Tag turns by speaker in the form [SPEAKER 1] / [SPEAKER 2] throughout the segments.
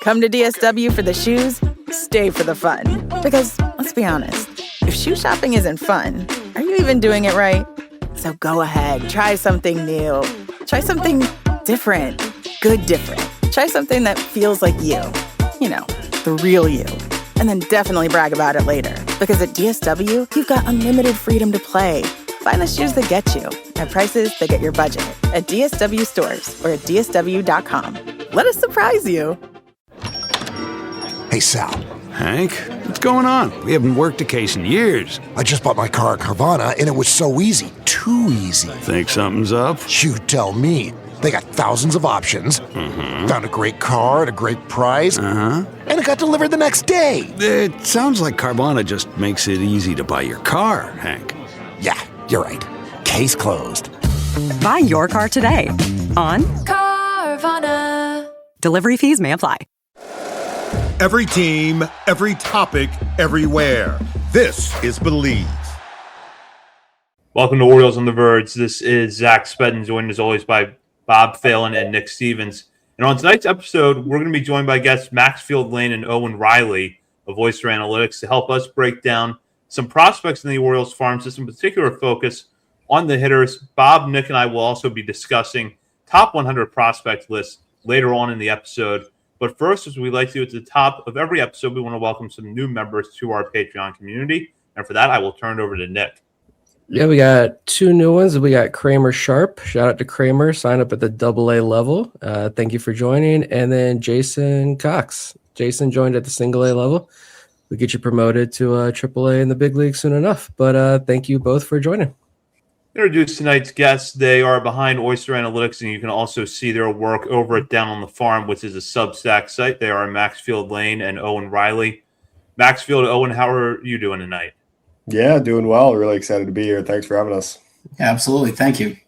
[SPEAKER 1] Come to DSW for the shoes, stay for the fun. Because, let's be honest, if shoe shopping isn't fun, are you even doing it right? So go ahead, try something new. Try something different. Good different. Try something that feels like you. You know, the real you. And then definitely brag about it later. Because at DSW, you've got unlimited freedom to play. Find the shoes that get you at prices that get your budget at DSW stores or at DSW.com. Let us surprise you.
[SPEAKER 2] Hey, Sal.
[SPEAKER 3] Hank, what's going on? We haven't worked a case in years.
[SPEAKER 2] I just bought my car at Carvana, and it was so easy. Too easy.
[SPEAKER 3] Think something's up?
[SPEAKER 2] You tell me. They got thousands of options. Found a great car at a great price. And it got delivered the next day.
[SPEAKER 3] It sounds like Carvana just makes it easy to buy your car, Hank.
[SPEAKER 2] Yeah, you're right. Case closed.
[SPEAKER 4] Buy your car today on
[SPEAKER 5] Carvana.
[SPEAKER 4] Delivery fees may apply.
[SPEAKER 6] Every team, every topic, everywhere. This is Believe.
[SPEAKER 7] Welcome to Orioles on the Verge. This is Zach Spedden, joined as always by Bob Phelan and Nick Stevens. And on tonight's episode, we're going to be joined by guests Maxfield Lane and Owen Riley of Oyster Analytics to help us break down some prospects in the Orioles farm system, particular focus on the hitters. Bob, Nick, and I will also be discussing top 100 prospect lists later on in the episode. But first, as we like to do at the top of every episode, we want to welcome some new members to our Patreon community. And for that, I will turn it over to Nick.
[SPEAKER 8] Yeah, we got two new ones. We got Kramer Sharp. Shout out to Kramer. Sign up at the AA level. Thank you for joining. And then Jason Cox. Jason joined at the single A level. We'll get you promoted to AAA in the big league soon enough. But thank you both for joining.
[SPEAKER 7] Introduce tonight's guests. They are behind Oyster Analytics, and you can also see their work over at Down on the Farm, which is a Substack site. They are Maxfield Lane and Owen Riley. Maxfield, Owen, how are you doing tonight?
[SPEAKER 9] Yeah, doing well. Really excited to be here. Thanks for having us.
[SPEAKER 10] Yeah, absolutely. Thank you.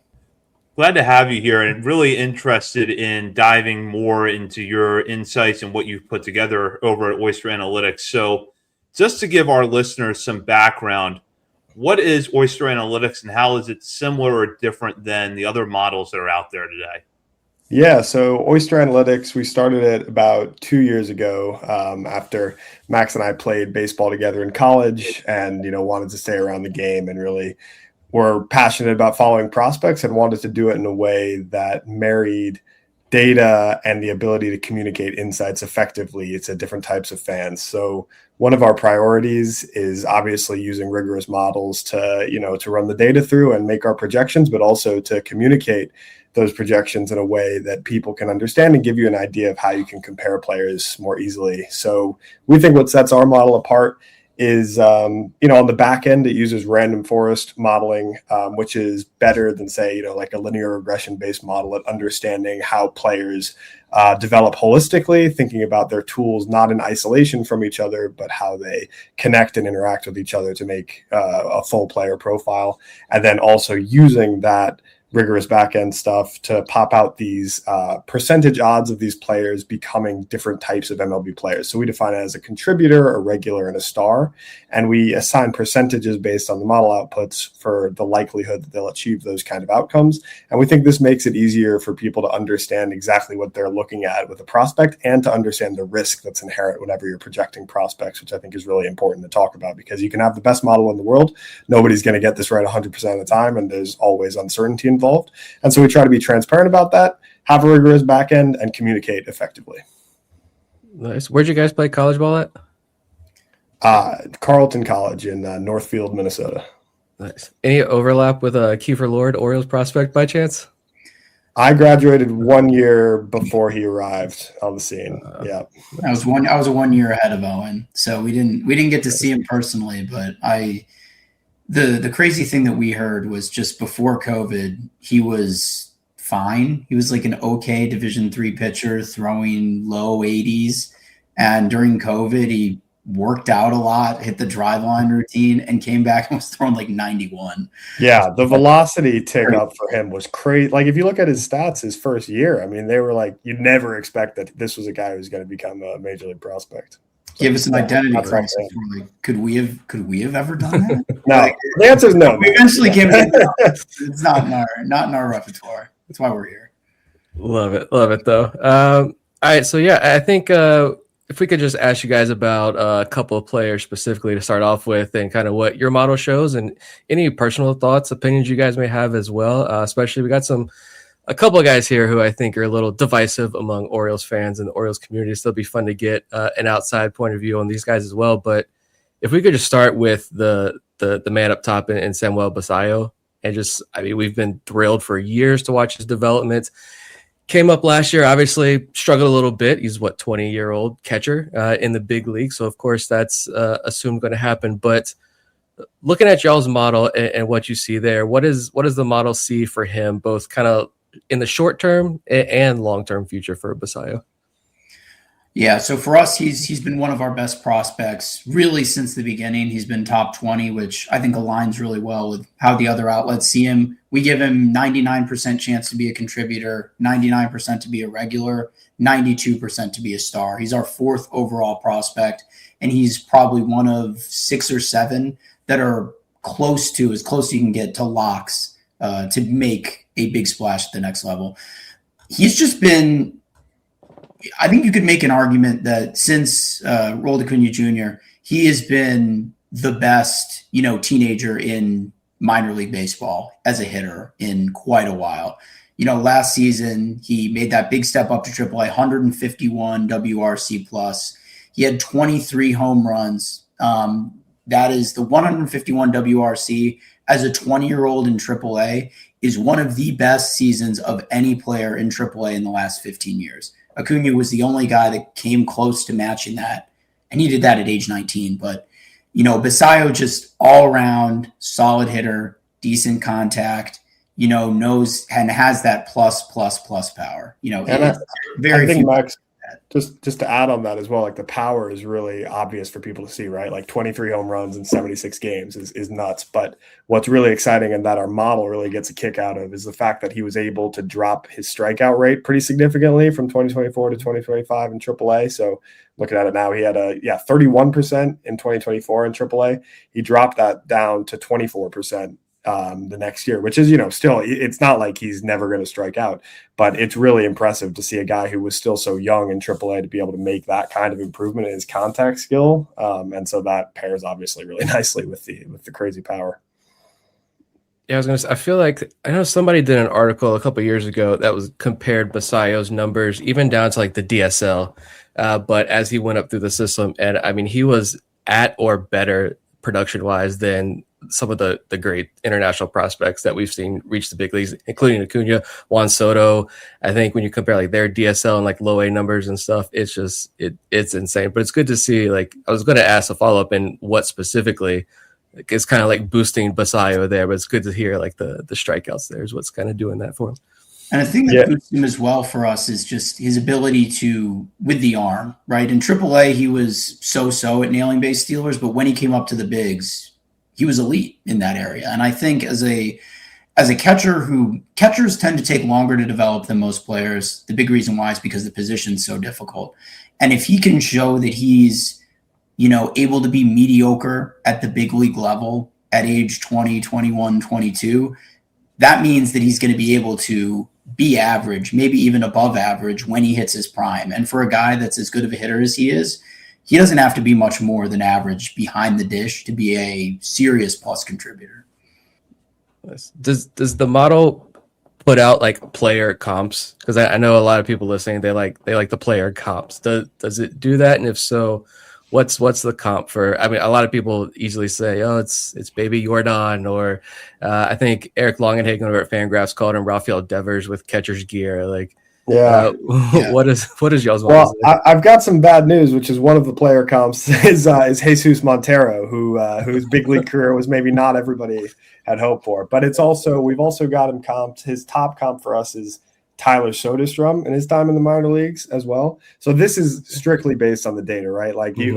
[SPEAKER 7] Glad to have you here, and really interested in diving more into your insights and what you've put together over at Oyster Analytics. So just to give our listeners some background, what is Oyster Analytics and how is it similar or different than the other models that are out there today?
[SPEAKER 9] Yeah, so Oyster Analytics, we started it about 2 years ago after Max and I played baseball together in college and, wanted to stay around the game and really were passionate about following prospects and wanted to do it in a way that married data and the ability to communicate insights effectively to different types of fans. So one of our priorities is obviously using rigorous models to run the data through and make our projections, but also to communicate those projections in a way that people can understand and give you an idea of how you can compare players more easily. So we think what sets our model apart is, on the back end, it uses random forest modeling, which is better than, say, like a linear regression based model at understanding how players develop holistically, thinking about their tools not in isolation from each other, but how they connect and interact with each other to make a full player profile. And then also using that rigorous back-end stuff to pop out these percentage odds of these players becoming different types of MLB players. So we define it as a contributor, a regular, and a star. And we assign percentages based on the model outputs for the likelihood that they'll achieve those kind of outcomes. And we think this makes it easier for people to understand exactly what they're looking at with a prospect and to understand the risk that's inherent whenever you're projecting prospects, which I think is really important to talk about because you can have the best model in the world. Nobody's going to get this right 100% of the time, and there's always uncertainty involved. And so we try to be transparent about that, have a rigorous back end, and communicate effectively.
[SPEAKER 8] Nice. Where'd you guys play college ball
[SPEAKER 9] at? Carleton College in Northfield, Minnesota.
[SPEAKER 8] Nice. Any overlap with Kiefer Lord, Orioles prospect by chance?
[SPEAKER 9] I graduated 1 year before he arrived on the scene. Yeah,
[SPEAKER 10] I was 1 year ahead of Owen, so we didn't get to see him personally, but The crazy thing that we heard was just before COVID, he was fine. He was like an okay Division III pitcher throwing low 80s. And during COVID, he worked out a lot, hit the driveline routine, and came back and was throwing like 91.
[SPEAKER 9] Yeah, the velocity tick up for him was crazy. Like if you look at his stats his first year, I mean, they were like, you'd never expect that this was a guy who's going to become a major league prospect.
[SPEAKER 10] Give us an identity crisis. We're like, could we have ever done that?
[SPEAKER 9] No, the answer is no.
[SPEAKER 10] We eventually came to it's not in our repertoire. That's why we're here.
[SPEAKER 8] Love it though. All right, so yeah, I think if we could just ask you guys about a couple of players specifically to start off with, and kind of what your model shows, and any personal thoughts, opinions you guys may have as well. Especially, we got a couple of guys here who I think are a little divisive among Orioles fans and the Orioles community. So it'll be fun to get an outside point of view on these guys as well. But if we could just start with the man up top in Samuel Basallo, and we've been thrilled for years to watch his development. Came up last year, obviously struggled a little bit. He's 20-year-old catcher in the big league. So of course that's assumed going to happen. But looking at y'all's model and what you see there, what does the model see for him, both kind of in the short term and long-term future for Basallo?
[SPEAKER 10] Yeah, so for us, he's been one of our best prospects really since the beginning. He's been top 20, which I think aligns really well with how the other outlets see him. We give him 99% chance to be a contributor, 99% to be a regular, 92% to be a star. He's our 4th overall prospect, and he's probably one of 6 or 7 that are as close as you can get to locks to make a big splash at the next level. He's just been... I think you could make an argument that since Roald Acuna Jr., he has been the best, teenager in minor league baseball as a hitter in quite a while. Last season, he made that big step up to AAA, 151 WRC plus. He had 23 home runs. That is the 151 WRC as a 20-year-old in AAA is one of the best seasons of any player in AAA in the last 15 years. Acuna was the only guy that came close to matching that, and he did that at age 19. But, Basallo just all-around solid hitter, decent contact, knows and has that plus power.
[SPEAKER 9] I think Max, just to add on that as well, like the power is really obvious for people to see, right? Like 23 home runs in 76 games is nuts. But what's really exciting and that our model really gets a kick out of is the fact that he was able to drop his strikeout rate pretty significantly from 2024 to 2025 in AAA. So looking at it now, he had 31% in 2024 in AAA. He dropped that down to 24% the next year, which is, still, it's not like he's never going to strike out, but it's really impressive to see a guy who was still so young in AAA to be able to make that kind of improvement in his contact skill. And so that pairs obviously really nicely with the crazy power.
[SPEAKER 8] Yeah, I was going to say, I feel like I know somebody did an article a couple of years ago that was compared Basallo's numbers even down to like the DSL. But as he went up through the system, and I mean, he was at or better production wise than some of the great international prospects that we've seen reach the big leagues, including Acuna, Juan Soto. I think when you compare like their DSL and like low A numbers and stuff, it's just, it's insane. But it's good to see, like, I was going to ask a follow-up in what specifically is kind of like boosting Basallo there, but it's good to hear like the strikeouts there is what's kind of doing that for him.
[SPEAKER 10] And I think that boosts him as well for us is just his ability to, with the arm, right? In AAA, he was so-so at nailing base stealers, but when he came up to the bigs, he was elite in that area. And I think as a catcher catchers tend to take longer to develop than most players. The big reason why is because the position's so difficult. And if he can show that he's, able to be mediocre at the big league level at age 20, 21, 22, that means that he's going to be able to be average, maybe even above average when he hits his prime. And for a guy that's as good of a hitter as he is, he doesn't have to be much more than average behind the dish to be a serious plus contributor.
[SPEAKER 8] Does the model put out like player comps? Because I know a lot of people listening, they like the player comps. Does it do that? And if so, what's the comp for? I mean, a lot of people easily say, "Oh, it's Baby Jordan," or I think Eric Longenhagen over at Fangraphs called him Rafael Devers with catcher's gear. Like, what is y'all's?
[SPEAKER 9] Well, I've got some bad news, which is one of the player comps is Jesus Montero, whose big league career was maybe not everybody had hoped for, but we've also got him comped. His top comp for us is Tyler Soderstrom in his time in the minor leagues as well. So this is strictly based on the data, right? Like you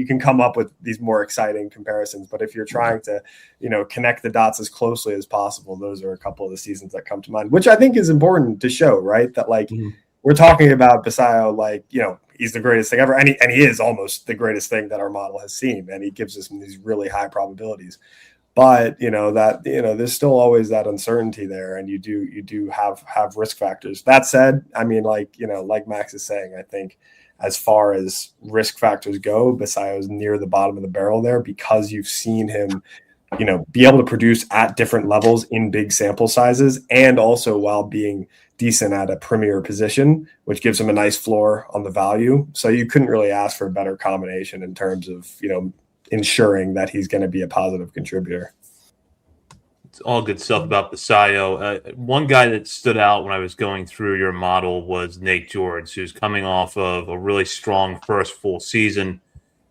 [SPEAKER 9] can come up with these more exciting comparisons, but if you're trying to, connect the dots as closely as possible, those are a couple of the seasons that come to mind, which I think is important to show, right? That we're talking about Basallo, he's the greatest thing ever. And he is almost the greatest thing that our model has seen. And he gives us these really high probabilities. But there's still always that uncertainty there, and you do have risk factors. That said, I mean, like Max is saying, I think as far as risk factors go, Basayo's near the bottom of the barrel there, because you've seen him, be able to produce at different levels in big sample sizes, and also while being decent at a premier position, which gives him a nice floor on the value. So you couldn't really ask for a better combination in terms of, ensuring that he's going to be a positive contributor.
[SPEAKER 7] It's all good stuff about Basayo. One guy that stood out when I was going through your model was Nate George, who's coming off of a really strong first full season,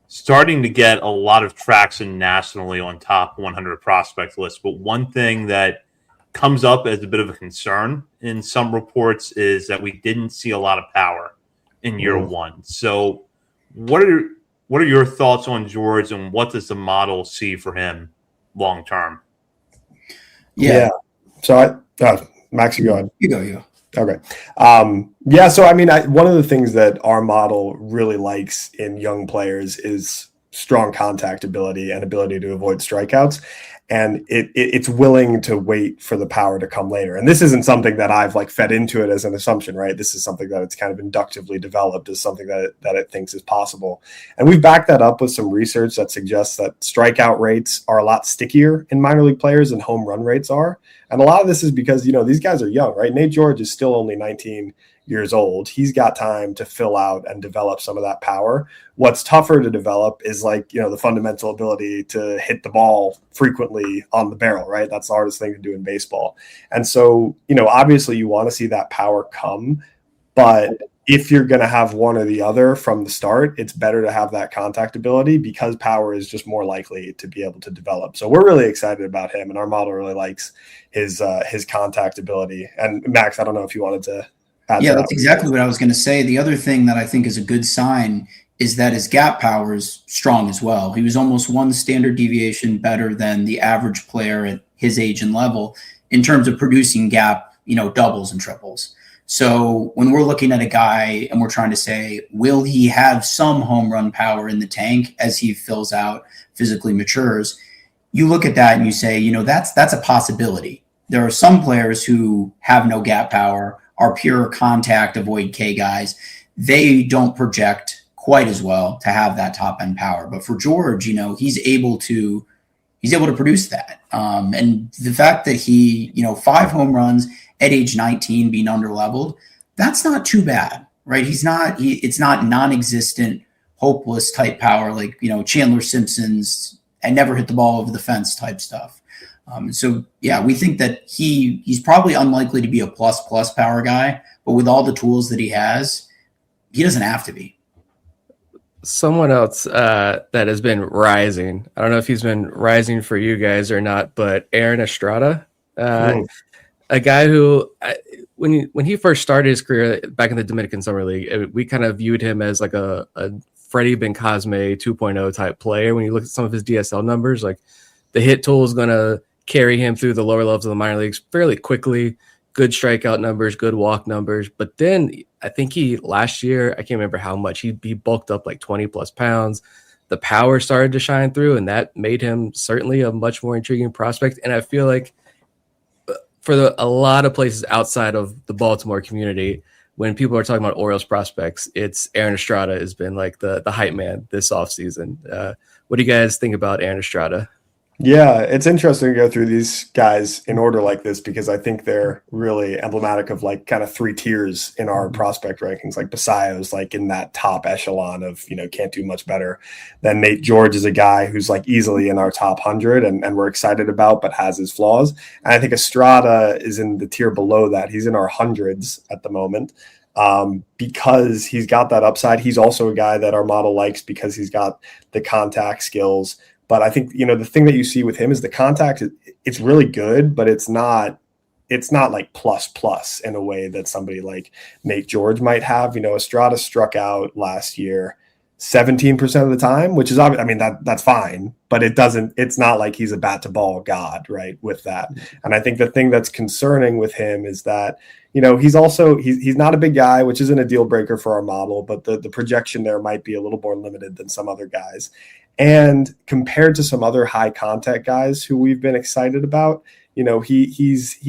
[SPEAKER 7] starting to get a lot of traction nationally on top 100 prospect lists. But one thing that comes up as a bit of a concern in some reports is that we didn't see a lot of power in year one. So what are your thoughts on George, and what does the model see for him long term?
[SPEAKER 9] Yeah. So Max, you go ahead.
[SPEAKER 10] You go.
[SPEAKER 9] Okay. So I mean, one of the things that our model really likes in young players is strong contact ability and ability to avoid strikeouts. And it's willing to wait for the power to come later. And this isn't something that I've fed into it as an assumption, right? This is something that it's kind of inductively developed as something that it thinks is possible. And we've backed that up with some research that suggests that strikeout rates are a lot stickier in minor league players than home run rates are. And a lot of this is because, these guys are young, right? Nate George is still only 19 years old. He's got time to fill out and develop some of that power. What's tougher to develop is the fundamental ability to hit the ball frequently on the barrel, right? That's the hardest thing to do in baseball. And so, obviously you want to see that power come, but if you're going to have one or the other from the start, it's better to have that contact ability, because power is just more likely to be able to develop. So we're really excited about him, and our model really likes his contact ability. And Max, I don't know if you wanted to.
[SPEAKER 10] Yeah, that's exactly what I was going to say. The other thing that I think is a good sign is that his gap power is strong as well. He was almost one standard deviation better than the average player at his age and level in terms of producing gap, doubles and triples. So when we're looking at a guy and we're trying to say, will he have some home run power in the tank as he fills out, physically matures, you look at that and you say, that's a possibility. There are some players who have no gap power, are pure contact, avoid K guys. They don't project quite as well to have that top end power. But for George, he's able to produce that. And the fact that he, 5 home runs at age 19 being under-leveled, that's not too bad, right? It's not non-existent, hopeless type power like, Chandler Simpson's and never hit the ball over the fence type stuff. So yeah, we think that he's probably unlikely to be a plus power guy, but with all the tools that he has, he doesn't have to be.
[SPEAKER 8] Someone else that has been rising, I don't know if he's been rising for you guys or not, but Aaron Estrada, a guy who, when he first started his career back in the Dominican Summer League, we kind of viewed him as like a Freddie Bencosme 2.0 type player. When you look at some of his DSL numbers, like the hit tool is going to carry him through the lower levels of the minor leagues fairly quickly. Good strikeout numbers, good walk numbers. But then I think last year, I can't remember how much, he bulked up like 20 plus pounds. The power started to shine through, and that made him certainly a much more intriguing prospect. And I feel like for a lot of places outside of the Baltimore community, when people are talking about Orioles prospects, it's Aaron Estrada has been like the hype man this offseason. What do you guys think about Aaron Estrada?
[SPEAKER 9] Yeah, it's interesting to go through these guys in order like this, because I think they're really emblematic of like kind of 3 tiers in our prospect rankings. Like Basayo's like in that top echelon of, can't do much better. Then Nate George is a guy who's like easily in our top 100 and we're excited about, but has his flaws. And I think Estrada is in the tier below that. He's in our hundreds at the moment. Because he's got that upside. He's also a guy that our model likes because he's got the contact skills. But I think, the thing that you see with him is the contact, it's really good, but it's not like plus in a way that somebody like Nate George might have. Estrada struck out last year 17% of the time, which is obvious. I mean, that's fine, but it's not like he's a bat to ball god, right, with that. And I think the thing that's concerning with him is that, he's not a big guy, which isn't a deal breaker for our model, but the projection there might be a little more limited than some other guys. And compared to some other high contact guys who we've been excited about, he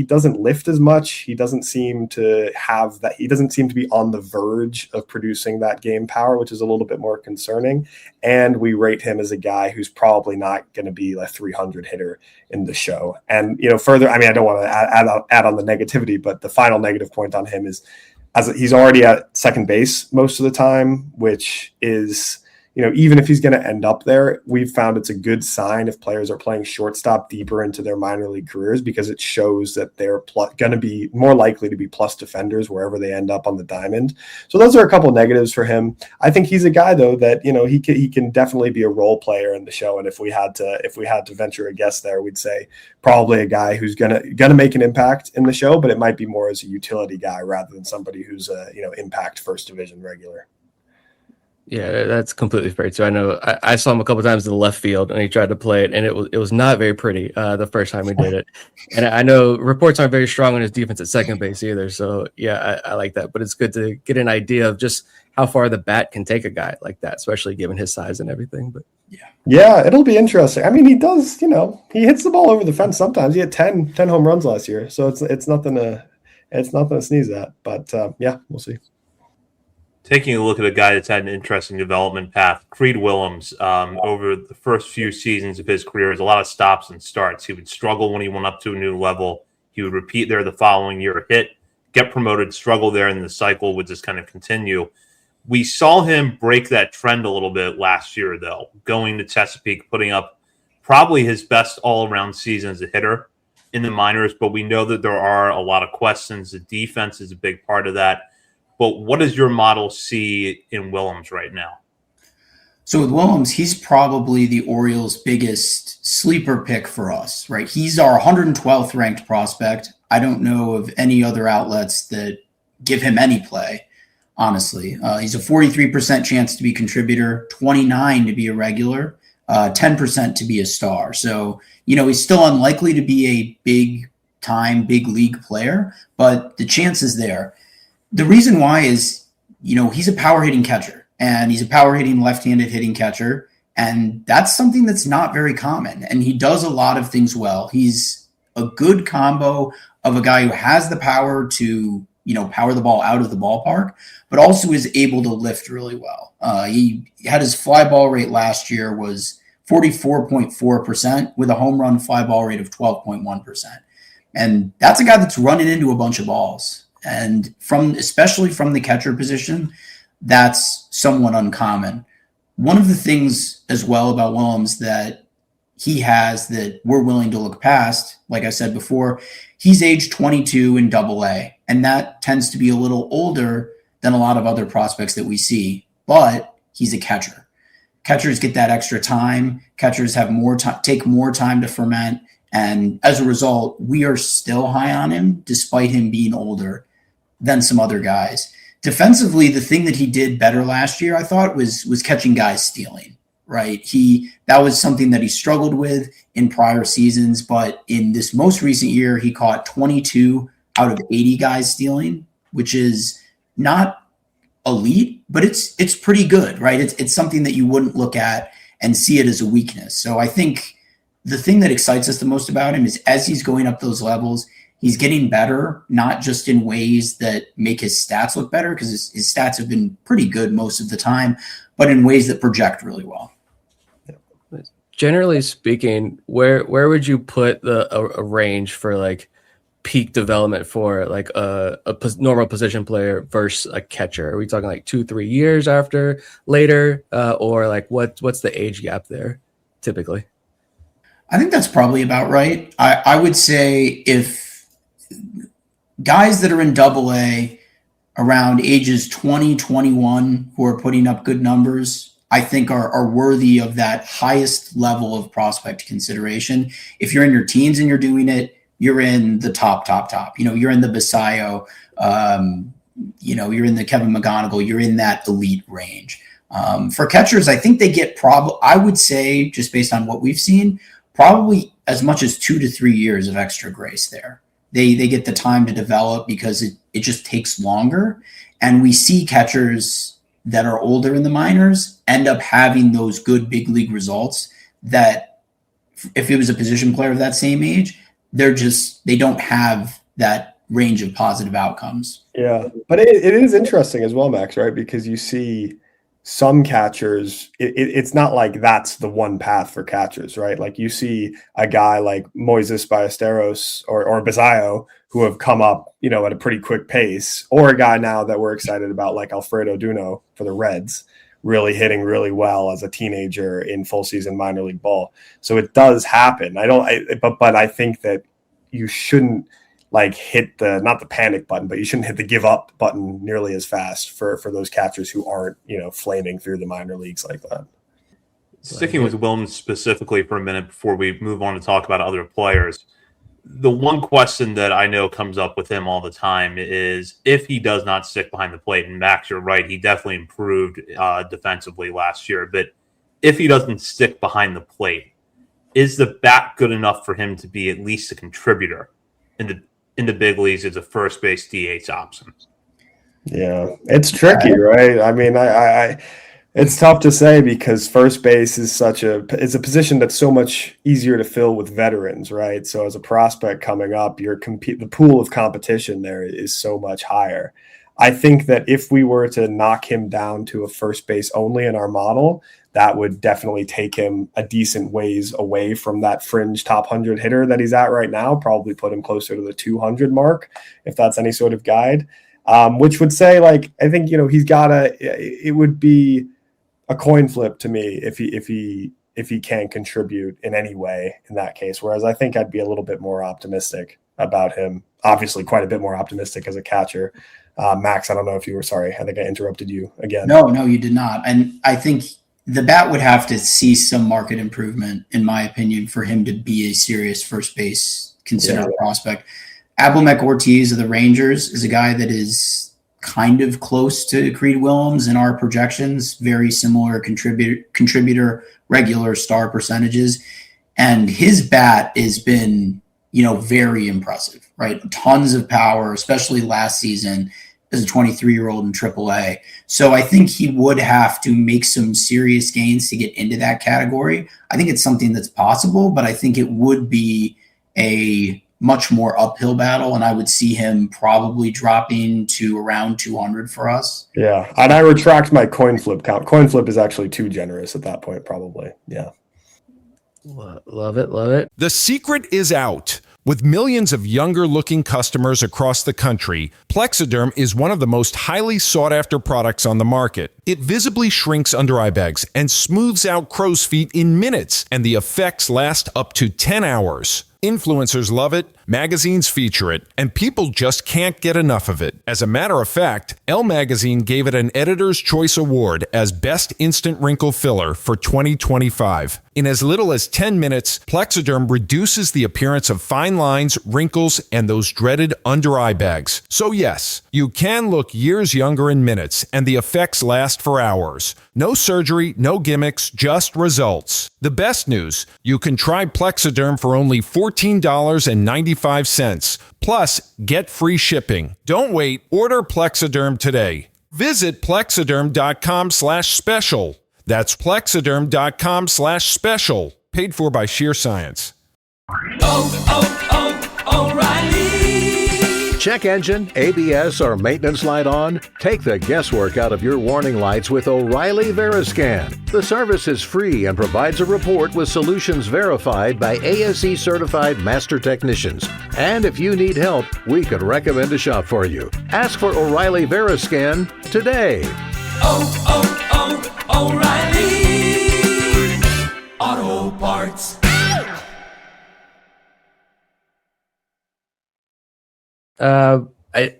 [SPEAKER 9] doesn't lift as much. He doesn't seem to have that. He doesn't seem to be on the verge of producing that game power, which is a little bit more concerning. And we rate him as a guy who's probably not going to be a 300 hitter in the show. And, further, I don't want to add on the negativity, but the final negative point on him is he's already at second base most of the time, which is, even if he's going to end up there, we've found it's a good sign if players are playing shortstop deeper into their minor league careers, because it shows that they're going to be more likely to be plus defenders wherever they end up on the diamond. So those are a couple of negatives for him. I think he's a guy, though, that, he can definitely be a role player in the show. And if we had to venture a guess there, we'd say probably a guy who's going to make an impact in the show, but it might be more as a utility guy rather than somebody who's a, impact first division regular.
[SPEAKER 8] Yeah, that's completely fair too. I know I saw him a couple of times in the left field, and he tried to play it, and it was not very pretty the first time he did it. And I know reports aren't very strong on his defense at second base either. So yeah, I like that. But it's good to get an idea of just how far the bat can take a guy like that, especially given his size and everything. But
[SPEAKER 9] yeah, it'll be interesting. I mean, he does, he hits the ball over the fence sometimes. He had 10 home runs last year, so it's nothing to sneeze at. But yeah, we'll see.
[SPEAKER 7] Taking a look at a guy that's had an interesting development path, Creed Willems, over the first few seasons of his career, has a lot of stops and starts. He would struggle when he went up to a new level. He would repeat there the following year, hit, get promoted, struggle there, and the cycle would just kind of continue. We saw him break that trend a little bit last year, though, going to Chesapeake, putting up probably his best all-around season as a hitter in the minors, but we know that there are a lot of questions. The defense is a big part of that. But what does your model see in Willems right now?
[SPEAKER 10] So with Willems, he's probably the Orioles' biggest sleeper pick for us, right? He's our 112th ranked prospect. I don't know of any other outlets that give him any play, honestly. He's a 43% chance to be contributor, 29% to be a regular, 10% to be a star. So, he's still unlikely to be a big league player, but the chance is there. The reason why is, he's a power hitting catcher, and he's a power hitting left-handed hitting catcher. And that's something that's not very common. And he does a lot of things well. He's a good combo of a guy who has the power to, power the ball out of the ballpark, but also is able to lift really well. He had his fly ball rate last year was 44.4% with a home run fly ball rate of 12.1%. And that's a guy that's running into a bunch of balls. And especially from the catcher position, that's somewhat uncommon. One of the things as well about Willems that he has that we're willing to look past, like I said before, he's age 22 in AA, and that tends to be a little older than a lot of other prospects that we see, but he's a catcher. Catchers get that extra time. Catchers have take more time to ferment. And as a result, we are still high on him despite him being older than some other guys. Defensively, the thing that he did better last year, I thought, was catching guys stealing, right? That was something that he struggled with in prior seasons, but in this most recent year, he caught 22 out of 80 guys stealing, which is not elite, but it's pretty good, right? It's something that you wouldn't look at and see it as a weakness. So I think the thing that excites us the most about him is as he's going up those levels, he's getting better, not just in ways that make his stats look better, because his stats have been pretty good most of the time, but in ways that project really well.
[SPEAKER 8] Generally speaking, where would you put a range for like peak development for like a normal position player versus a catcher? Are we talking like 2-3 years later, or like what's the age gap there typically?
[SPEAKER 10] I think that's probably about right. I would say if guys that are in AA around ages 20, 21 who are putting up good numbers, I think are worthy of that highest level of prospect consideration. If you're in your teens and you're doing it, you're in the top. You're in the Basayo, you're in the Kevin McGonigal, you're in that elite range. For catchers, I think they get I would say, just based on what we've seen, probably as much as 2 to 3 years of extra grace there. They get the time to develop because it just takes longer. And we see catchers that are older in the minors end up having those good big league results that if it was a position player of that same age, they don't have that range of positive outcomes.
[SPEAKER 9] Yeah, but it is interesting as well, Max, right? Because you see some catchers, it's not like that's the one path for catchers, right? Like you see a guy like Moises Ballesteros or Bazayo who have come up, at a pretty quick pace, or a guy now that we're excited about like Alfredo Duno for the Reds, really hitting really well as a teenager in full season minor league ball. So it does happen. But I think that you shouldn't like hit not the panic button, but you shouldn't hit the give up button nearly as fast for those catchers who aren't, flaming through the minor leagues like that.
[SPEAKER 7] Sticking with Williams specifically for a minute before we move on to talk about other players, the one question that I know comes up with him all the time is if he does not stick behind the plate, and Max, you're right, he definitely improved defensively last year, but if he doesn't stick behind the plate, is the bat good enough for him to be at least a contributor in the big leagues as a first base DH option?
[SPEAKER 9] Yeah, it's tricky, right? I mean, it's tough to say because first base is it's a position that's so much easier to fill with veterans, right? So as a prospect coming up, the pool of competition there is so much higher. I think that if we were to knock him down to a first base only in our model, that would definitely take him a decent ways away from that fringe top 100 hitter that he's at right now, probably put him closer to the 200 mark, if that's any sort of guide, which would say, like, I think, it would be a coin flip to me if he can contribute in any way in that case. Whereas I think I'd be a little bit more optimistic about him, obviously quite a bit more optimistic as a catcher. Max, I don't know if you were sorry. I think I interrupted you again.
[SPEAKER 10] No, you did not. And I think the bat would have to see some market improvement, in my opinion, for him to be a serious first base considered prospect. Abelmek Ortiz of the Rangers is a guy that is kind of close to Creed Willems in our projections, very similar contributor, regular star percentages. And his bat has been, very impressive, right? Tons of power, especially last season as a 23-year-old in AAA. So I think he would have to make some serious gains to get into that category. I think it's something that's possible, but I think it would be a much more uphill battle, and I would see him probably dropping to around 200 for us.
[SPEAKER 9] Yeah, and I retract my coin flip count. Coin flip is actually too generous at that point, probably. Yeah.
[SPEAKER 8] Love it.
[SPEAKER 11] The secret is out. With millions of younger-looking customers across the country, Plexiderm is one of the most highly sought-after products on the market. It visibly shrinks under eye bags and smooths out crow's feet in minutes, and the effects last up to 10 hours. Influencers love it, magazines feature it, and people just can't get enough of it. As a matter of fact, Elle Magazine gave it an Editor's Choice Award as Best Instant Wrinkle Filler for 2025. In as little as 10 minutes, Plexiderm reduces the appearance of fine lines, wrinkles, and those dreaded under-eye bags. So yes, you can look years younger in minutes, and the effects last for hours. No surgery, no gimmicks, just results. The best news, you can try Plexiderm for only $14.95. Plus, get free shipping. Don't wait. Order Plexiderm today. Visit plexiderm.com/special. That's plexiderm.com/special. Paid for by Sheer Science.
[SPEAKER 5] O'Reilly.
[SPEAKER 12] Check engine, ABS, or maintenance light on? Take the guesswork out of your warning lights with O'Reilly Veriscan. The service is free and provides a report with solutions verified by ASE certified master technicians. And if you need help, we could recommend a shop for you. Ask for O'Reilly Veriscan today.
[SPEAKER 5] O'Reilly Auto Parts.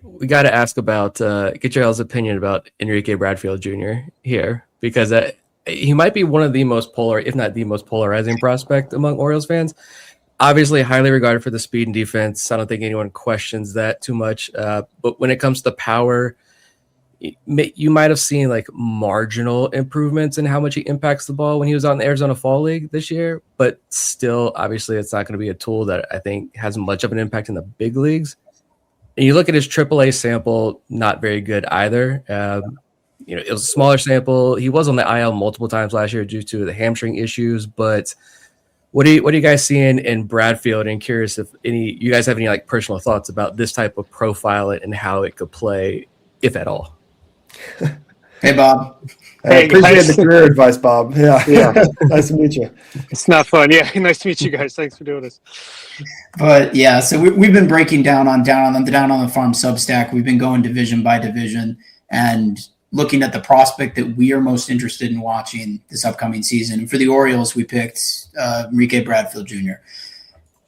[SPEAKER 8] We got to ask about get your all's opinion about Enrique Bradfield Jr. here, because he might be one of the most polar, if not the most polarizing prospect among Orioles fans. Obviously, highly regarded for the speed and defense. I don't think anyone questions that too much. But when it comes to power, you might have seen like marginal improvements in how much he impacts the ball when he was on the Arizona Fall League this year, but still, obviously, it's not going to be a tool that I think has much of an impact in the big leagues. And you look at his AAA sample, not very good either. It was a smaller sample. He was on the IL multiple times last year due to the hamstring issues. But what are you guys seeing in Bradfield? And curious if you guys have any like personal thoughts about this type of profile and how it could play, if at all.
[SPEAKER 10] Hey, Bob.
[SPEAKER 9] Hey, appreciate the career advice, Bob. Yeah. Nice to meet you.
[SPEAKER 13] It's not fun. Yeah, nice to meet you guys. Thanks for doing this.
[SPEAKER 10] But yeah, so we've been breaking down on the Down on the Farm Substack. We've been going division by division and looking at the prospect that we are most interested in watching this upcoming season. And for the Orioles, we picked Enrique Bradfield Jr.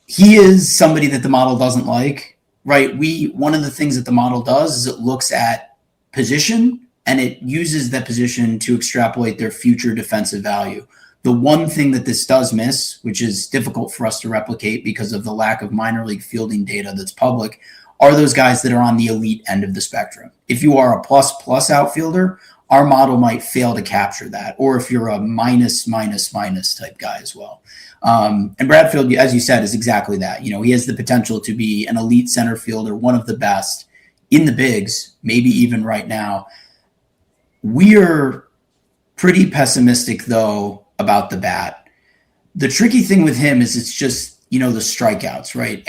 [SPEAKER 10] He is somebody that the model doesn't like, right? One of the things that the model does is it looks at position and it uses that position to extrapolate their future defensive value. The one thing that this does miss, which is difficult for us to replicate because of the lack of minor league fielding data that's public, are those guys that are on the elite end of the spectrum. If you are a plus outfielder, our model might fail to capture that. Or if you're a minus type guy as well. And Bradfield, as you said, is exactly that. He has the potential to be an elite center fielder, one of the best in the bigs, maybe even right now. We are pretty pessimistic, though, about the bat. The tricky thing with him is it's just, the strikeouts, right?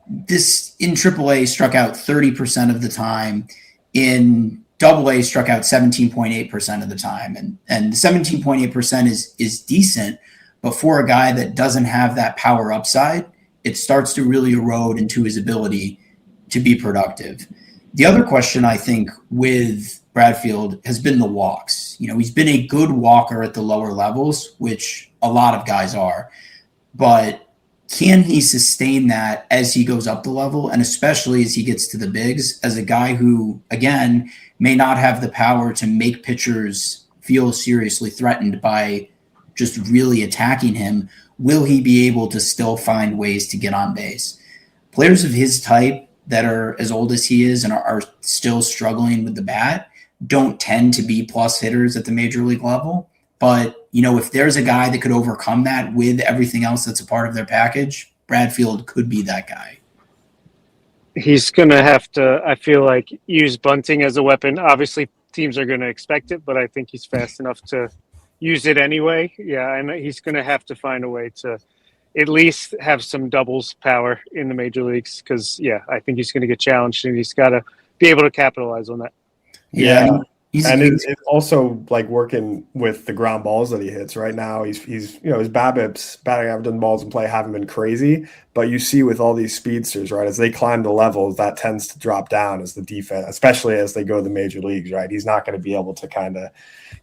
[SPEAKER 10] This in AAA struck out 30% of the time. In AA struck out 17.8% of the time. And the 17.8% is decent, but for a guy that doesn't have that power upside, it starts to really erode into his ability to be productive. The other question, I think, with Bradfield has been the walks. He's been a good walker at the lower levels, which a lot of guys are, but can he sustain that as he goes up the level, and especially as he gets to the bigs, as a guy who, again, may not have the power to make pitchers feel seriously threatened by just really attacking him? Will he be able to still find ways to get on base? Players of his type that are as old as he is and are still struggling with the bat don't tend to be plus hitters at the major league level. But, if there's a guy that could overcome that with everything else that's a part of their package, Bradfield could be that guy.
[SPEAKER 13] He's going to have to, I feel like, use bunting as a weapon. Obviously, teams are going to expect it, but I think he's fast enough to use it anyway. Yeah, and he's going to have to find a way to at least have some doubles power in the major leagues because, I think he's going to get challenged, and he's got to be able to capitalize on that.
[SPEAKER 9] Yeah. And it's also like working with the ground balls that he hits right now. He's his BABIPs, batting average on balls in play, haven't been crazy, but you see with all these speedsters, right, as they climb the levels, that tends to drop down as the defense, especially as they go to the major leagues, right? He's not going to be able to kind of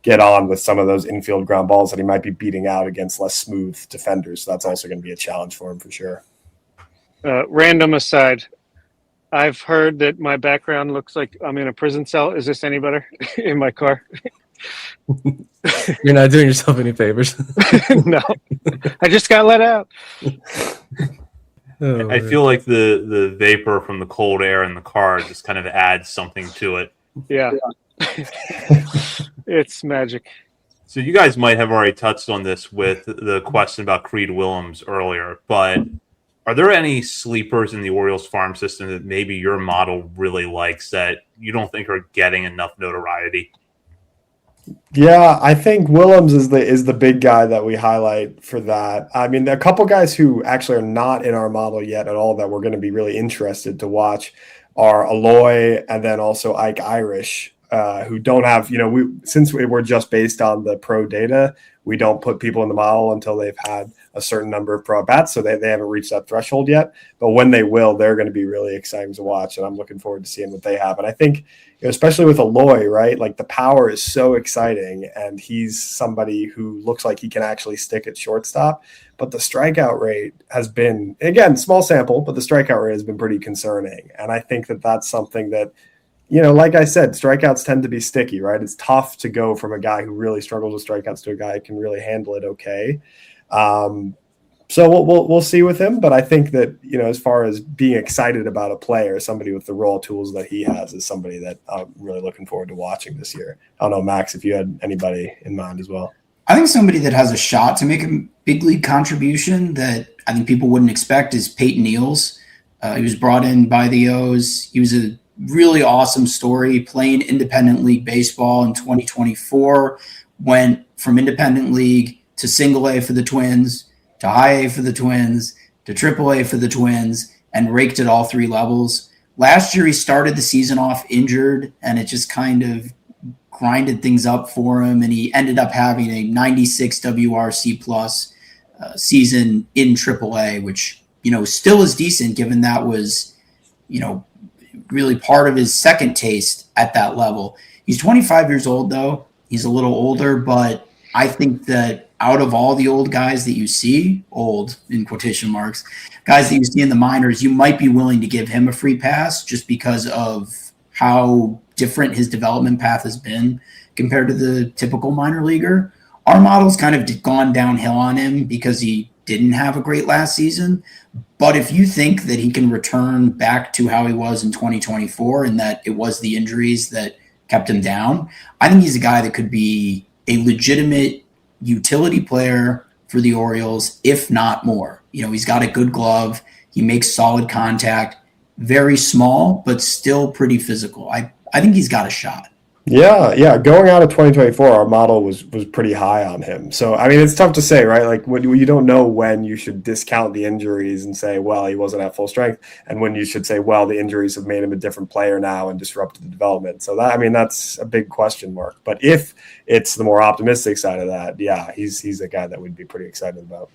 [SPEAKER 9] get on with some of those infield ground balls that he might be beating out against less smooth defenders. So that's also going to be a challenge for him for sure.
[SPEAKER 13] Random aside, I've heard that my background looks like I'm in a prison cell. Is this any better in my car?
[SPEAKER 8] You're not doing yourself any favors.
[SPEAKER 13] No, I just got let out.
[SPEAKER 7] I feel like the vapor from the cold air in the car just kind of adds something to it.
[SPEAKER 13] Yeah. It's magic.
[SPEAKER 7] So you guys might have already touched on this with the question about Creed Willems earlier, but are there any sleepers in the Orioles farm system that maybe your model really likes that you don't think are getting enough notoriety?
[SPEAKER 9] Yeah, I think Willems is the big guy that we highlight for that. I mean, there are a couple guys who actually are not in our model yet at all that we're going to be really interested to watch are Aloy and then also Ike Irish, who don't have, since we're just based on the pro data, we don't put people in the model until they've had a certain number of pro bats, so they haven't reached that threshold yet. But when they will, they're going to be really exciting to watch, and I'm looking forward to seeing what they have. And I think, especially with Aloy, right, like the power is so exciting, and he's somebody who looks like he can actually stick at shortstop. But the strikeout rate has been, again, small sample, but the strikeout rate has been pretty concerning. And I think that that's something that, like I said, strikeouts tend to be sticky, right? It's tough to go from a guy who really struggles with strikeouts to a guy who can really handle it okay. So we'll see with him, but I think that, as far as being excited about a player, somebody with the raw tools that he has is somebody that I'm really looking forward to watching this year. I don't know, Max, if you had anybody in mind as well.
[SPEAKER 10] I think somebody that has a shot to make a big league contribution that I think people wouldn't expect is Peyton Neals. He was brought in by the O's. He was a really awesome story, playing independent league baseball in 2024, went from independent league to single A for the Twins, to high A for the Twins, to triple A for the Twins, and raked at all three levels. Last year, he started the season off injured, and it just kind of grinded things up for him, and he ended up having a 96 WRC plus season in triple A, which, still is decent given that was, really part of his second taste at that level. He's 25 years old, though. He's a little older, but I think that out of all the old guys that you see, old in quotation marks, guys that you see in the minors, you might be willing to give him a free pass just because of how different his development path has been compared to the typical minor leaguer. Our model's kind of gone downhill on him because he didn't have a great last season. But if you think that he can return back to how he was in 2024 and that it was the injuries that kept him down, I think he's a guy that could be a legitimate utility player for the Orioles, if not more. He's got a good glove. He makes solid contact, very small, but still pretty physical. I think he's got a shot.
[SPEAKER 9] Yeah. Going out of 2024, our model was pretty high on him. So, it's tough to say, right? Like, when you don't know when you should discount the injuries and say, well, he wasn't at full strength, and when you should say, well, the injuries have made him a different player now and disrupted the development. So that's a big question mark. But if it's the more optimistic side of that, yeah, he's a guy that we'd be pretty excited about.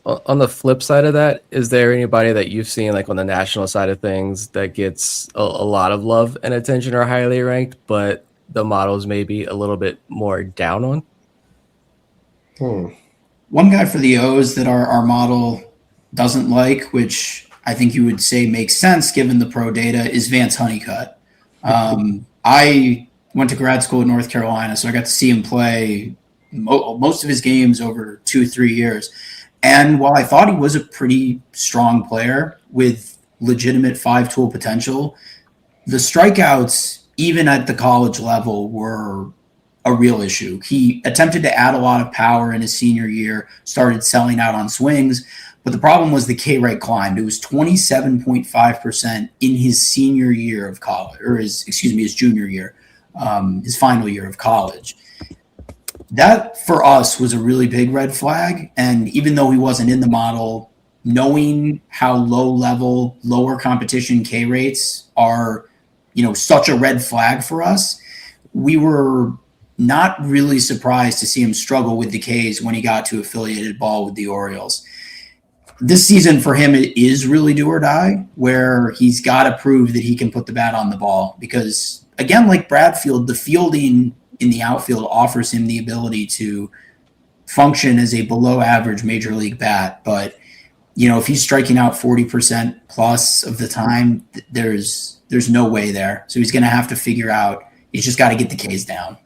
[SPEAKER 8] On the flip side of that, is there anybody that you've seen, like on the national side of things, that gets a lot of love and attention or highly ranked, but the models maybe a little bit more down on?
[SPEAKER 10] One guy for the O's that our model doesn't like, which I think you would say makes sense given the pro data, is Vance Honeycutt. I went to grad school in North Carolina, so I got to see him play most of his games over 2-3 years. And while I thought he was a pretty strong player with legitimate 5-tool potential, the strikeouts, even at the college level, were a real issue. He attempted to add a lot of power in his senior year, started selling out on swings, but the problem was the K rate climbed. It was 27.5% in his senior year of college, or his junior year, his final year of college. That, for us, was a really big red flag. And even though he wasn't in the model, knowing how low-level, lower competition K rates are, such a red flag for us, we were not really surprised to see him struggle with the Ks when he got to affiliated ball with the Orioles. This season for him, it is really do or die, where he's got to prove that he can put the bat on the ball. Because, again, like Bradfield, the fielding in the outfield offers him the ability to function as a below average major league bat. But, if he's striking out 40% plus of the time, there's no way there. So he's going to have to figure out, he's just got to get the Ks down.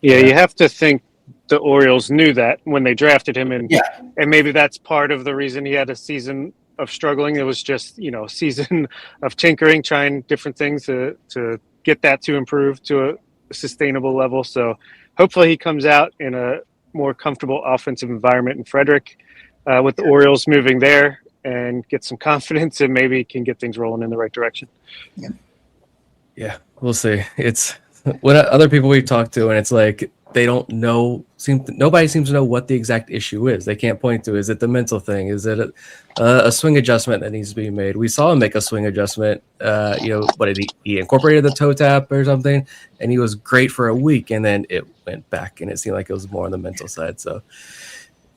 [SPEAKER 13] Yeah, you have to think the Orioles knew that when they drafted him, and maybe that's part of the reason he had a season of struggling. It was just, a season of tinkering, trying different things to get that to improve to a sustainable level. So hopefully he comes out in a more comfortable offensive environment in Frederick with the Orioles moving there and get some confidence and maybe can get things rolling in the right direction.
[SPEAKER 8] Yeah, we'll see. It's what other people we've talked to, and it's like they don't know. Nobody seems to know what the exact issue is. They can't point to. Is it the mental thing? Is it a swing adjustment that needs to be made? We saw him make a swing adjustment. But he incorporated the toe tap or something, and he was great for a week, and then it went back, and it seemed like it was more on the mental side. So,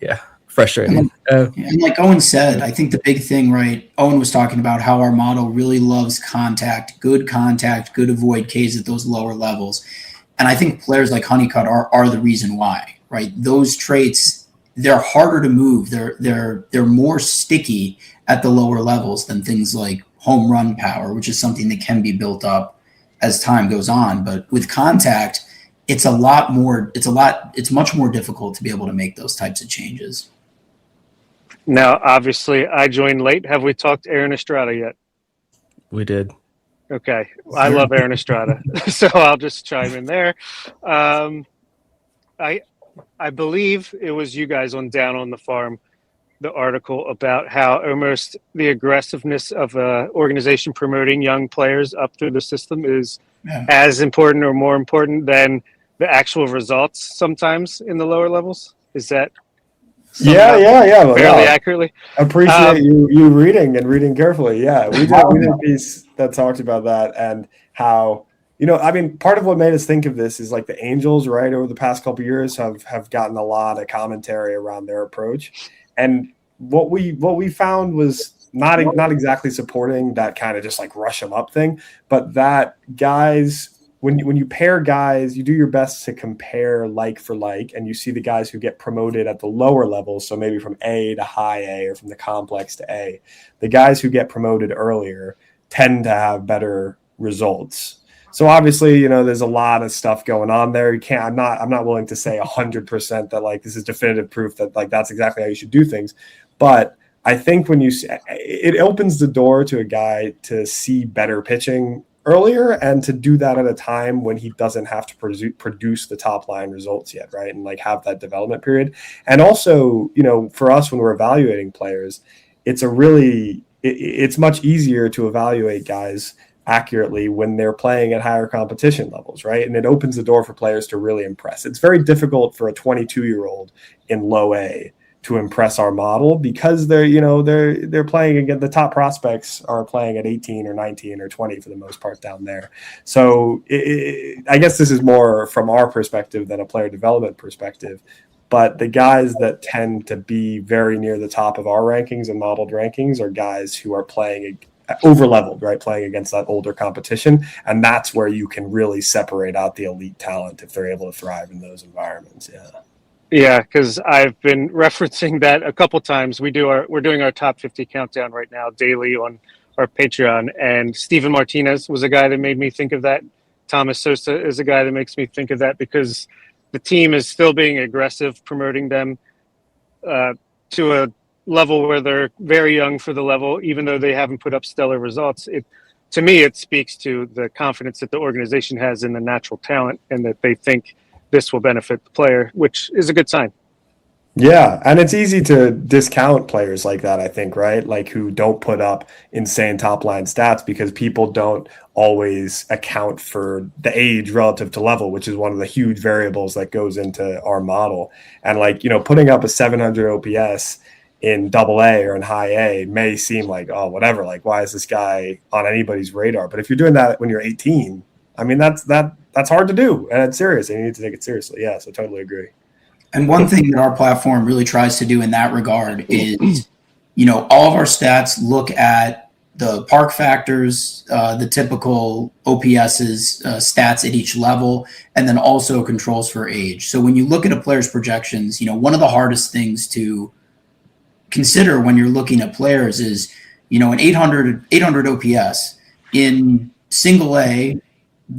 [SPEAKER 8] yeah, frustrating.
[SPEAKER 10] And like Owen said, I think the big thing, right? Owen was talking about how our model really loves contact, good avoid Ks at those lower levels. And I think players like Honeycutt are the reason why, right? Those traits, they're harder to move. They're more sticky at the lower levels than things like home run power, which is something that can be built up as time goes on. But with contact, it's much more difficult to be able to make those types of changes.
[SPEAKER 13] Now, obviously, I joined late. Have we talked Aaron Estrada yet?
[SPEAKER 8] We did.
[SPEAKER 13] Okay. I love Aaron Estrada, so I'll just chime in there. I believe it was you guys on Down on the Farm, the article about how almost the aggressiveness of an organization promoting young players up through the system is as important or more important than the actual results sometimes in the lower levels. Is that
[SPEAKER 9] Yeah.
[SPEAKER 13] fairly accurately?
[SPEAKER 9] Appreciate you reading carefully. Yeah, we did a piece that talked about that and how, part of what made us think of this is like the Angels, right, over the past couple of years have gotten a lot of commentary around their approach. And what we found was not exactly supporting that kind of just like rush them up thing, but that guys, when you pair guys, you do your best to compare like for like, and you see the guys who get promoted at the lower levels, so maybe from A to high A or from the complex to A, the guys who get promoted earlier tend to have better results. So obviously, there's a lot of stuff going on there. I'm not willing to say 100% that like this is definitive proof that like that's exactly how you should do things. But I think when it opens the door to a guy to see better pitching earlier and to do that at a time when he doesn't have to produce the top line results yet, right? And like have that development period. And also, for us when we're evaluating players, it's much easier to evaluate guys accurately when they're playing at higher competition levels, right? And it opens the door for players to really impress. It's very difficult for a 22-year-old in low A to impress our model because they're playing again. The top prospects are playing at 18 or 19 or 20 for the most part down there. So I guess this is more from our perspective than a player development perspective. But the guys that tend to be very near the top of our rankings and modeled rankings are guys who are playing over-leveled, right? Playing against that older competition. And that's where you can really separate out the elite talent if they're able to thrive in those environments. Yeah.
[SPEAKER 13] Yeah, because I've been referencing that a couple times. We're doing our top 50 countdown right now daily on our Patreon, and Steven Martinez was a guy that made me think of that. Thomas Sosa is a guy that makes me think of that because the team is still being aggressive, promoting them to a level where they're very young for the level, even though they haven't put up stellar results. To me, it speaks to the confidence that the organization has in the natural talent and that they think this will benefit the player, which is a good sign.
[SPEAKER 9] Yeah, and it's easy to discount players like that, I think, right? Like who don't put up insane top line stats because people don't always account for the age relative to level, which is one of the huge variables that goes into our model. And like, putting up a 700 OPS in double A or in high A may seem like, oh, whatever, like why is this guy on anybody's radar? But if you're doing that when you're 18, I mean, that's hard to do, and it's serious, and you need to take it seriously. Yeah, so totally agree.
[SPEAKER 10] And one thing that our platform really tries to do in that regard is, all of our stats look at the park factors, the typical OPS's stats at each level, and then also controls for age. So when you look at a player's projections, one of the hardest things to consider when you're looking at players is, an 800 OPS in single A.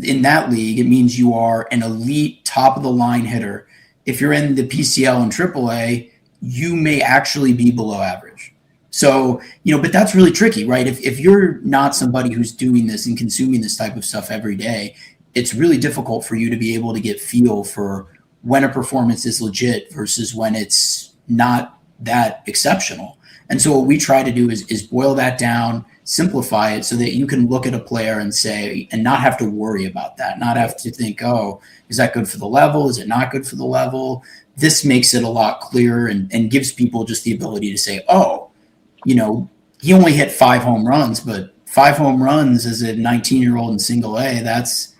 [SPEAKER 10] In that league, it means you are an elite top of the line hitter. If you're in the PCL and AAA, you may actually be below average. So, but that's really tricky, right? If you're not somebody who's doing this and consuming this type of stuff every day, it's really difficult for you to be able to get feel for when a performance is legit versus when it's not that exceptional. And so what we try to do is boil that down, simplify it so that you can look at a player and say, and not have to worry about that, not have to think, oh, is that good for the level? Is it not good for the level? This makes it a lot clearer and gives people just the ability to say, oh, he only hit 5 home runs, but 5 home runs as a 19-year-old in single A, that's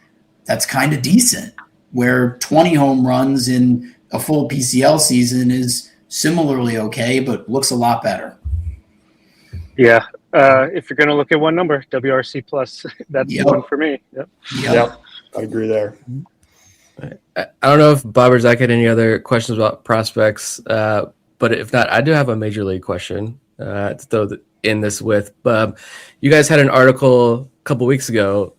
[SPEAKER 10] kind of decent. Where 20 home runs in a full PCL season is similarly okay, but looks a lot better.
[SPEAKER 13] Yeah. If you're going to look at one number, WRC plus, that's the one for me.
[SPEAKER 9] Yep. I agree there.
[SPEAKER 8] I don't know if Bob or Zach had any other questions about prospects, but if not, I do have a major league question to throw in this with. You guys had an article a couple weeks ago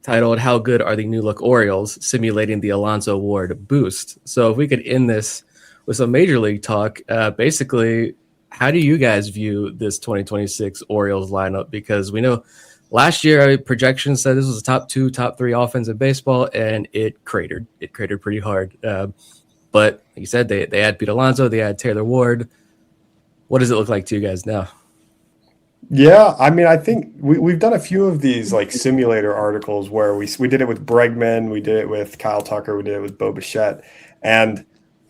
[SPEAKER 8] titled "How Good Are the New Look Orioles?" Simulating the Alonso Ward boost. So if we could end this with some major league talk, basically, how do you guys view this 2026 Orioles lineup? Because we know last year projections said this was a top 2, top 3 offense in baseball, and it cratered. It cratered pretty hard. But like you said, they had Pete Alonso, they had Taylor Ward. What does it look like to you guys now?
[SPEAKER 9] Yeah, I mean, I think we've done a few of these like simulator articles where we did it with Bregman, we did it with Kyle Tucker, we did it with Bo Bichette, and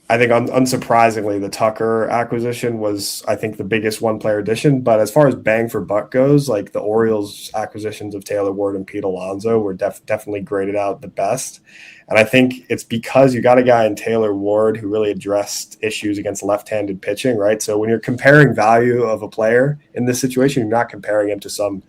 [SPEAKER 9] I think unsurprisingly, the Tucker acquisition was, I think, the biggest one-player addition. But as far as bang for buck goes, like the Orioles acquisitions of Taylor Ward and Pete Alonso were definitely graded out the best. And I think it's because you got a guy in Taylor Ward who really addressed issues against left-handed pitching, right? So when you're comparing value of a player in this situation, you're not comparing him to some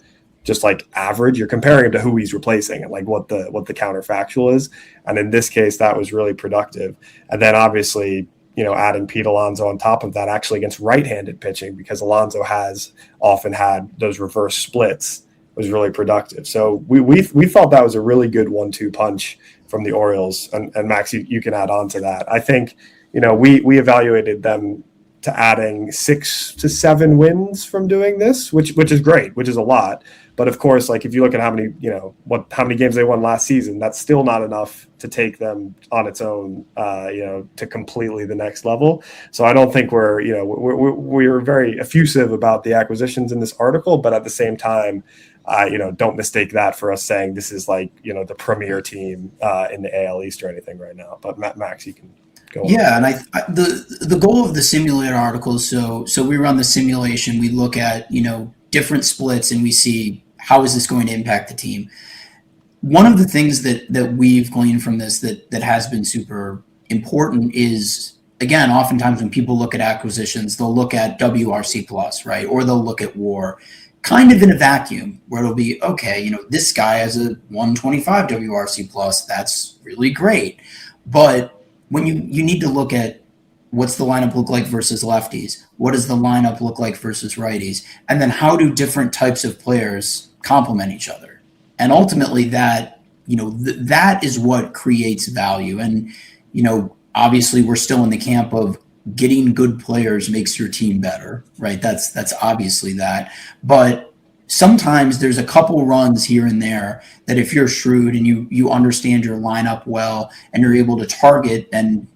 [SPEAKER 9] just like average. You're comparing him to who he's replacing and like what the counterfactual is. And in this case, that was really productive. And then obviously, adding Pete Alonso on top of that actually against right-handed pitching, because Alonso has often had those reverse splits, was really productive. So we thought that was a really good 1-2 punch from the Orioles. And Max, you can add on to that. I think, we evaluated them to adding 6 to 7 wins from doing this, which is great, which is a lot. But of course, like if you look at how many games they won last season, that's still not enough to take them on its own, to completely the next level. So I don't think we're very effusive about the acquisitions in this article, but at the same time, don't mistake that for us saying this is like, the premier team in the AL East or anything right now. But Max, you can go on.
[SPEAKER 10] Yeah, and the goal of the simulator articles, so we run the simulation, we look at, different splits, and we see how is this going to impact the team. One of the things that we've gleaned from this that has been super important is, again, oftentimes when people look at acquisitions, they'll look at WRC plus, right? Or they'll look at WAR kind of in a vacuum where it'll be, okay, this guy has a 125 WRC plus. That's really great. But when you need to look at what's the lineup look like versus lefties, what does the lineup look like versus righties, and then how do different types of players complement each other? And ultimately that, that is what creates value. And, obviously we're still in the camp of getting good players makes your team better, right? That's obviously that. But sometimes there's a couple runs here and there that if you're shrewd and you understand your lineup well and you're able to target and,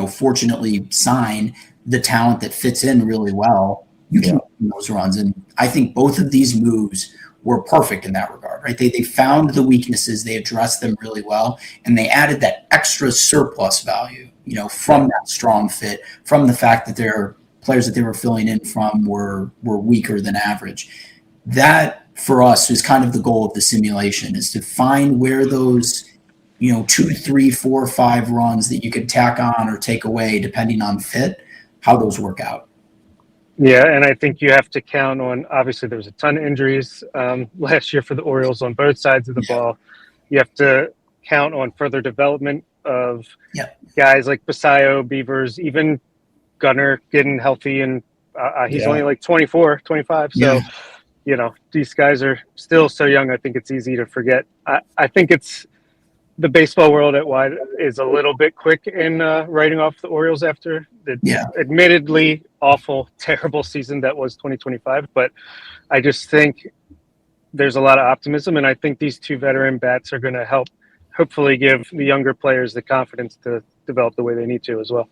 [SPEAKER 10] fortunately sign the talent that fits in really well, you can win those runs. And I think both of these moves were perfect in that regard, right? They found the weaknesses, they addressed them really well, and they added that extra surplus value, from that strong fit, from the fact that their players that they were filling in from were weaker than average. That for us is kind of the goal of the simulation, is to find where those 2, 3, 4, 5 runs that you could tack on or take away depending on fit, how those work out.
[SPEAKER 13] Yeah, and I think you have to count on, obviously there was a ton of injuries last year for the Orioles on both sides of the ball. You have to count on further development of guys like Basayo, Beavers, even Gunnar getting healthy, and he's only like 24, 25. So, these guys are still so young. I think it's easy to forget. I think it's the baseball world at wide is a little bit quick in writing off the Orioles after the admittedly awful, terrible season that was 2025. But I just think there's a lot of optimism, and I think these 2 veteran bats are going to help hopefully give the younger players the confidence to develop the way they need to as well.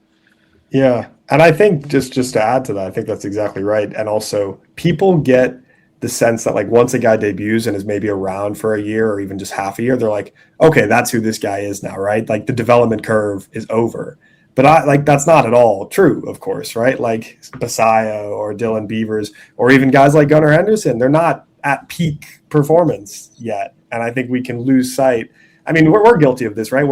[SPEAKER 9] Yeah. And I think just to add to that, I think that's exactly right. And also people get the sense that like once a guy debuts and is maybe around for a year or even just half a year, they're like, okay, that's who this guy is now, right? Like the development curve is over. But that's not at all true, of course, right? Like Basayo or Dylan Beavers or even guys like Gunnar Henderson, they're not at peak performance yet. And I think we can lose sight. I mean, we're guilty of this, right?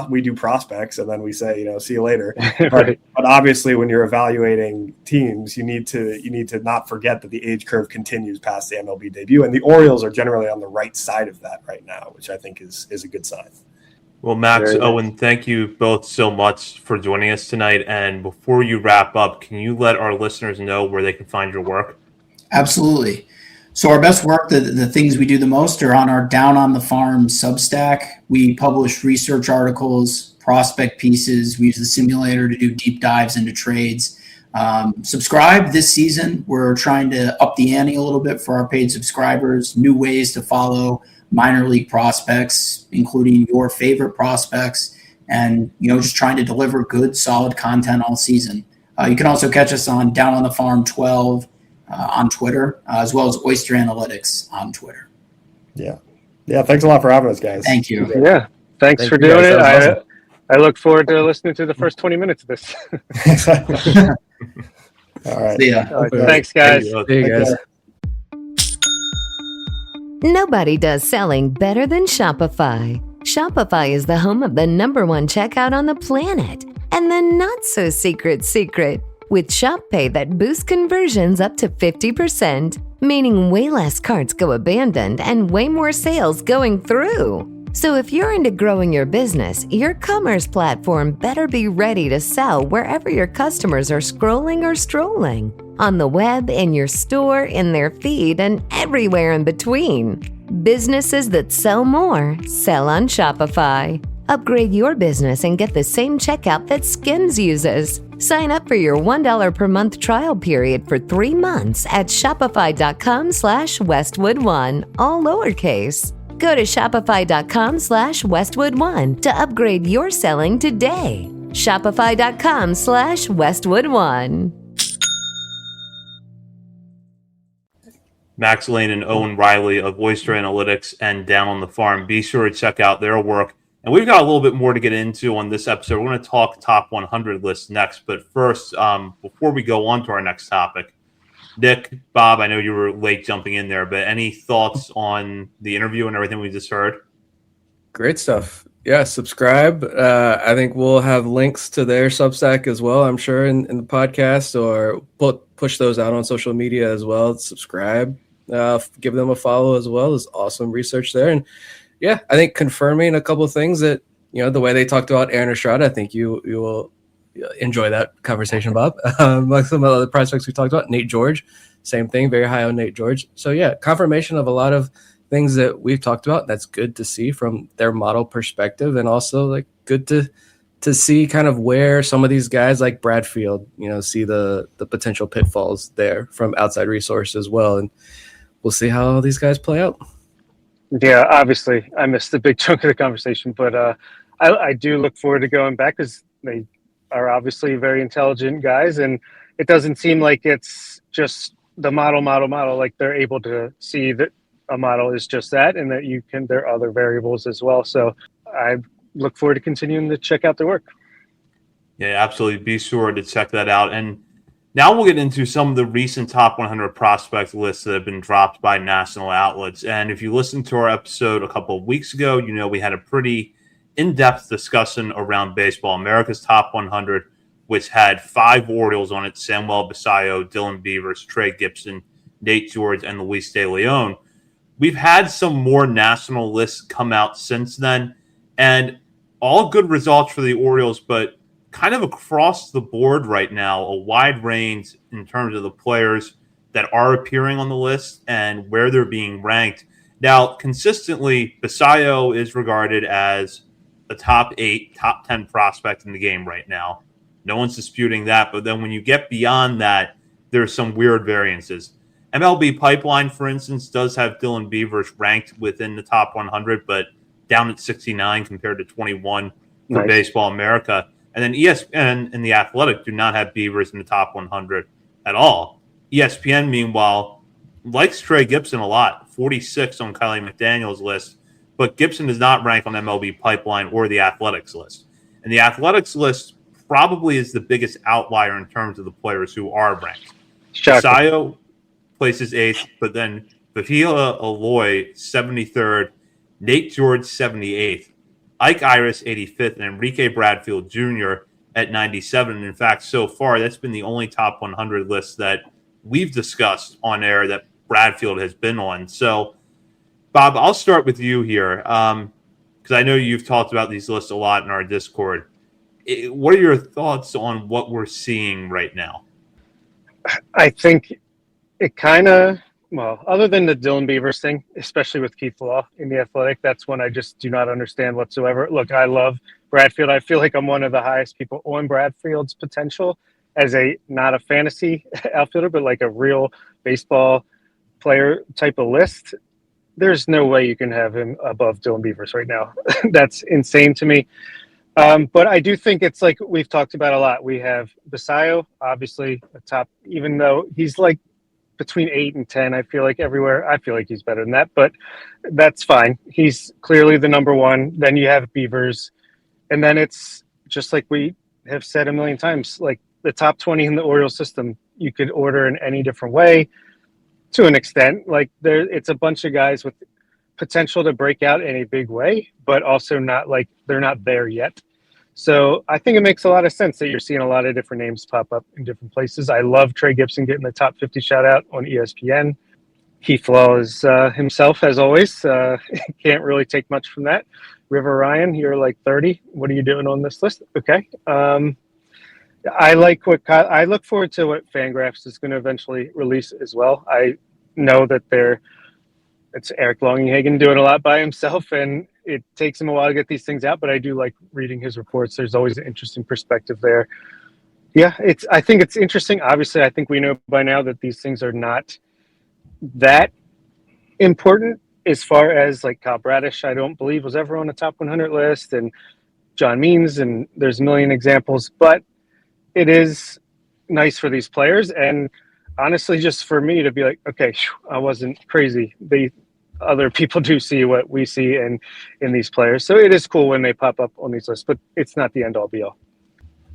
[SPEAKER 9] We do prospects and then we say, see you later. But obviously, when you're evaluating teams, you need to not forget that the age curve continues past the MLB debut, and the Orioles are generally on the right side of that right now, which I think is a good sign.
[SPEAKER 7] Well, Max, Owen, thank you both so much for joining us tonight. And before you wrap up, can you let our listeners know where they can find your work?
[SPEAKER 10] Absolutely. So our best work, the things we do the most are on our Down on the Farm Substack. We publish research articles, prospect pieces. We use the simulator to do deep dives into trades. Subscribe this season. We're trying to up the ante a little bit for our paid subscribers, new ways to follow minor league prospects, including your favorite prospects, and, just trying to deliver good, solid content all season. You can also catch us on Down on the Farm 12 on Twitter, as well as Oyster Analytics on Twitter.
[SPEAKER 9] Yeah. Thanks a lot for having us, guys.
[SPEAKER 10] Thank you.
[SPEAKER 13] Yeah. Thanks for doing it. I look forward to listening to the first 20 minutes of this.
[SPEAKER 9] All right.
[SPEAKER 10] See ya.
[SPEAKER 13] Thanks, guys.
[SPEAKER 8] See you guys.
[SPEAKER 14] Nobody does selling better than Shopify. Shopify is the home of the #1 checkout on the planet. And the not-so-secret secret, with Shop Pay that boosts conversions up to 50%, meaning way less carts go abandoned and way more sales going through. So if you're into growing your business, your commerce platform better be ready to sell wherever your customers are scrolling or strolling. On the web, in your store, in their feed, and everywhere in between. Businesses that sell more, sell on Shopify. Upgrade your business and get the same checkout that Skims uses. Sign up for your $1 per month trial period for 3 months at shopify.com/Westwood1, all lowercase. Go to shopify.com/Westwood1 to upgrade your selling today. Shopify.com/Westwood1.
[SPEAKER 7] Max Lane and Owen Riley of Oyster Analytics and Down on the Farm. Be sure to check out their work. And we've got a little bit more to get into on this episode. We're going to talk top 100 lists next. But first, before we go on to our next topic, Nick, Bob, I know you were late jumping in there, but any thoughts on the interview and everything we just heard?
[SPEAKER 8] Great stuff. Yeah, subscribe. I think we'll have links to their Substack as well, I'm sure, in the podcast, or push those out on social media as well. Subscribe. Give them a follow as well. There's awesome research there. And yeah, I think confirming a couple of things that, the way they talked about Aaron Estrada, I think you will enjoy that conversation, Bob. Like some of the other prospects we talked about, Nate George, same thing, very high on Nate George. So yeah, confirmation of a lot of things that we've talked about. That's good to see from their model perspective, and also like good to see kind of where some of these guys like Bradfield, see the potential pitfalls there from outside resources as well. And we'll see how these guys play out.
[SPEAKER 13] Yeah, obviously I missed a big chunk of the conversation, but I do look forward to going back because they are obviously very intelligent guys, and it doesn't seem like it's just the model. Like they're able to see that a model is just that, and that there are other variables as well. So I look forward to continuing to check out their work.
[SPEAKER 7] Yeah, absolutely. Be sure to check that out. And now we'll get into some of the recent top 100 prospect lists that have been dropped by national outlets. And if you listened to our episode a couple of weeks ago, we had a pretty in-depth discussion around Baseball America's Top 100, which had 5 Orioles on it: Samuel Basallo, Dylan Beavers, Trey Gibson, Nate George, and Luis De Leon. We've had some more national lists come out since then, and all good results for the Orioles, but kind of across the board right now, a wide range in terms of the players that are appearing on the list and where they're being ranked. Now, consistently, Basallo is regarded as a top 8, top 10 prospect in the game right now. No one's disputing that. But then when you get beyond that, there's some weird variances. MLB Pipeline, for instance, does have Dylan Beavers ranked within the top 100, but down at 69 compared to 21 for
[SPEAKER 13] Nice.
[SPEAKER 7] Baseball America. And then ESPN and The Athletic do not have Beavers in the top 100 at all. ESPN, meanwhile, likes Trey Gibson a lot, 46 on Kylie McDaniel's list, but Gibson does not rank on MLB Pipeline or the Athletics list. And the Athletics list probably is the biggest outlier in terms of the players who are ranked. Basallo places 8th, but then Vahila Aloy, 73rd, Nate George, 78th, Ike Iris, 85th, and Enrique Bradfield Jr. at 97. And in fact, so far, that's been the only top 100 list that we've discussed on air that Bradfield has been on. So, Bob, I'll start with you here because I know you've talked about these lists a lot in our Discord. What are your thoughts on what we're seeing right now?
[SPEAKER 13] I think it kind of Well, other than the Dylan Beavers thing, especially with Keith Law in the Athletic, that's one I just do not understand whatsoever. Look, I love Bradfield. I feel like I'm one of the highest people on Bradfield's potential as not a fantasy outfielder, but like a real baseball player type of list. There's no way you can have him above Dylan Beavers right now. That's insane to me. But I do think it's like we've talked about a lot. We have Basayo, obviously a top, even though he's like between 8 and 10. I feel like everywhere. I feel like he's better than that, but that's fine. He's clearly the number one. Then you have Beavers. And then it's just like we have said a million times, like the top 20 in the Orioles system, you could order in any different way to an extent. Like it's a bunch of guys with potential to break out in a big way, but also not like they're not there yet. So I think it makes a lot of sense that you're seeing a lot of different names pop up in different places. I love Trey Gibson getting the top 50 shout out on ESPN. Keith Law is himself, as always. Can't really take much from that. River Ryan, you're like 30. What are you doing on this list? Okay. I look forward to what Fangraphs is going to eventually release as well. I know that it's Eric Longenhagen doing a lot by himself, and it takes him a while to get these things out, but I do like reading his reports. There's always an interesting perspective there. Yeah, I think it's interesting. Obviously, I think we know by now that these things are not that important as far as like Kyle Bradish, I don't believe was ever on the top 100 list, and John Means, and there's a million examples, but it is nice for these players. And honestly, just for me to be like, okay, I wasn't crazy. Other people do see what we see in these players. So it is cool when they pop up on these lists, but it's not the end all be all.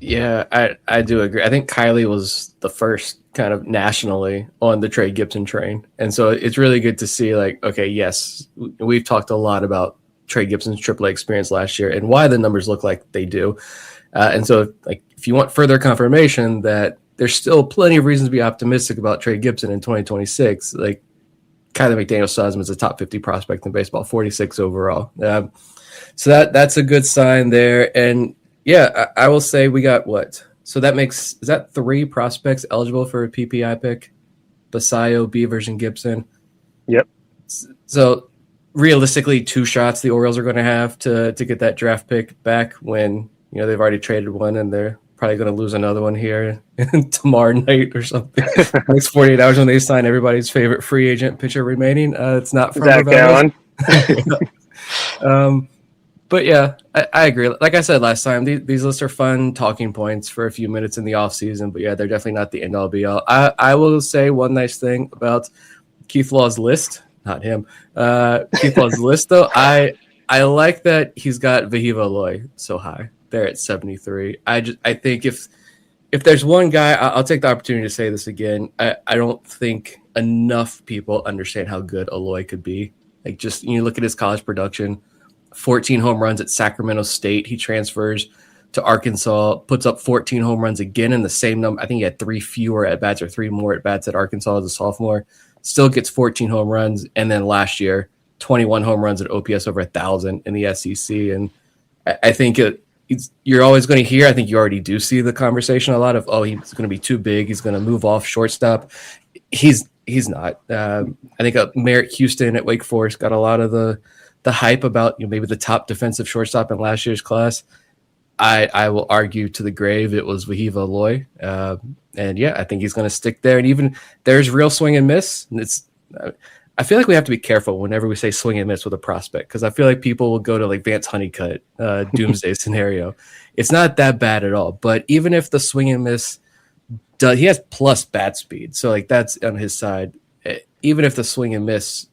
[SPEAKER 8] Yeah, I do agree. I think Kylie was the first kind of nationally on the Trey Gibson train. And so it's really good to see like, okay, yes, we've talked a lot about Trey Gibson's AAA experience last year and why the numbers look like they do. And so like, if you want further confirmation that there's still plenty of reasons to be optimistic about Trey Gibson in 2026, like Kylie McDaniel saw him as a top 50 prospect in baseball, 46 overall. So that's a good sign there. And yeah, I will say we got what? So is that 3 prospects eligible for a PPI pick? Basayo, Beavers, and Gibson.
[SPEAKER 13] Yep.
[SPEAKER 8] So realistically, 2 shots the Orioles are going to have to get that draft pick back when, they've already traded one and they're probably going to lose another one here tomorrow night or something. Next 48 hours when they sign everybody's favorite free agent pitcher remaining. It's not from
[SPEAKER 13] Zach Gallen.
[SPEAKER 8] But yeah, I agree. Like I said last time, these lists are fun talking points for a few minutes in the off season. But yeah, they're definitely not the end all be all. I will say one nice thing about Keith Law's list, not him. Keith Law's list though, I like that he's got Vahiva Aloy so high there at 73. I think if there's one guy, I'll take the opportunity to say this again. I don't think enough people understand how good Aloy could be. Like just you look at his college production. 14 home runs at Sacramento State. He transfers to Arkansas, puts up 14 home runs again in the same number. I think he had 3 fewer at bats or 3 more at bats at Arkansas as a sophomore. Still gets 14 home runs. And then last year, 21 home runs at OPS over 1,000 in the SEC. And I think you're always going to hear, I think you already do see the conversation a lot of, oh, he's going to be too big. He's going to move off shortstop. He's not. I think Merritt Houston at Wake Forest got a lot of the hype about maybe the top defensive shortstop in last year's class. I will argue to the grave it was Vahiva Aloy. And yeah, I think he's going to stick there. And even there's real swing and miss. And I feel like we have to be careful whenever we say swing and miss with a prospect, because I feel like people will go to like Vance Honeycutt, doomsday scenario. It's not that bad at all. But even if the swing and miss he has plus bat speed. So like that's on his side. Even if the swing and miss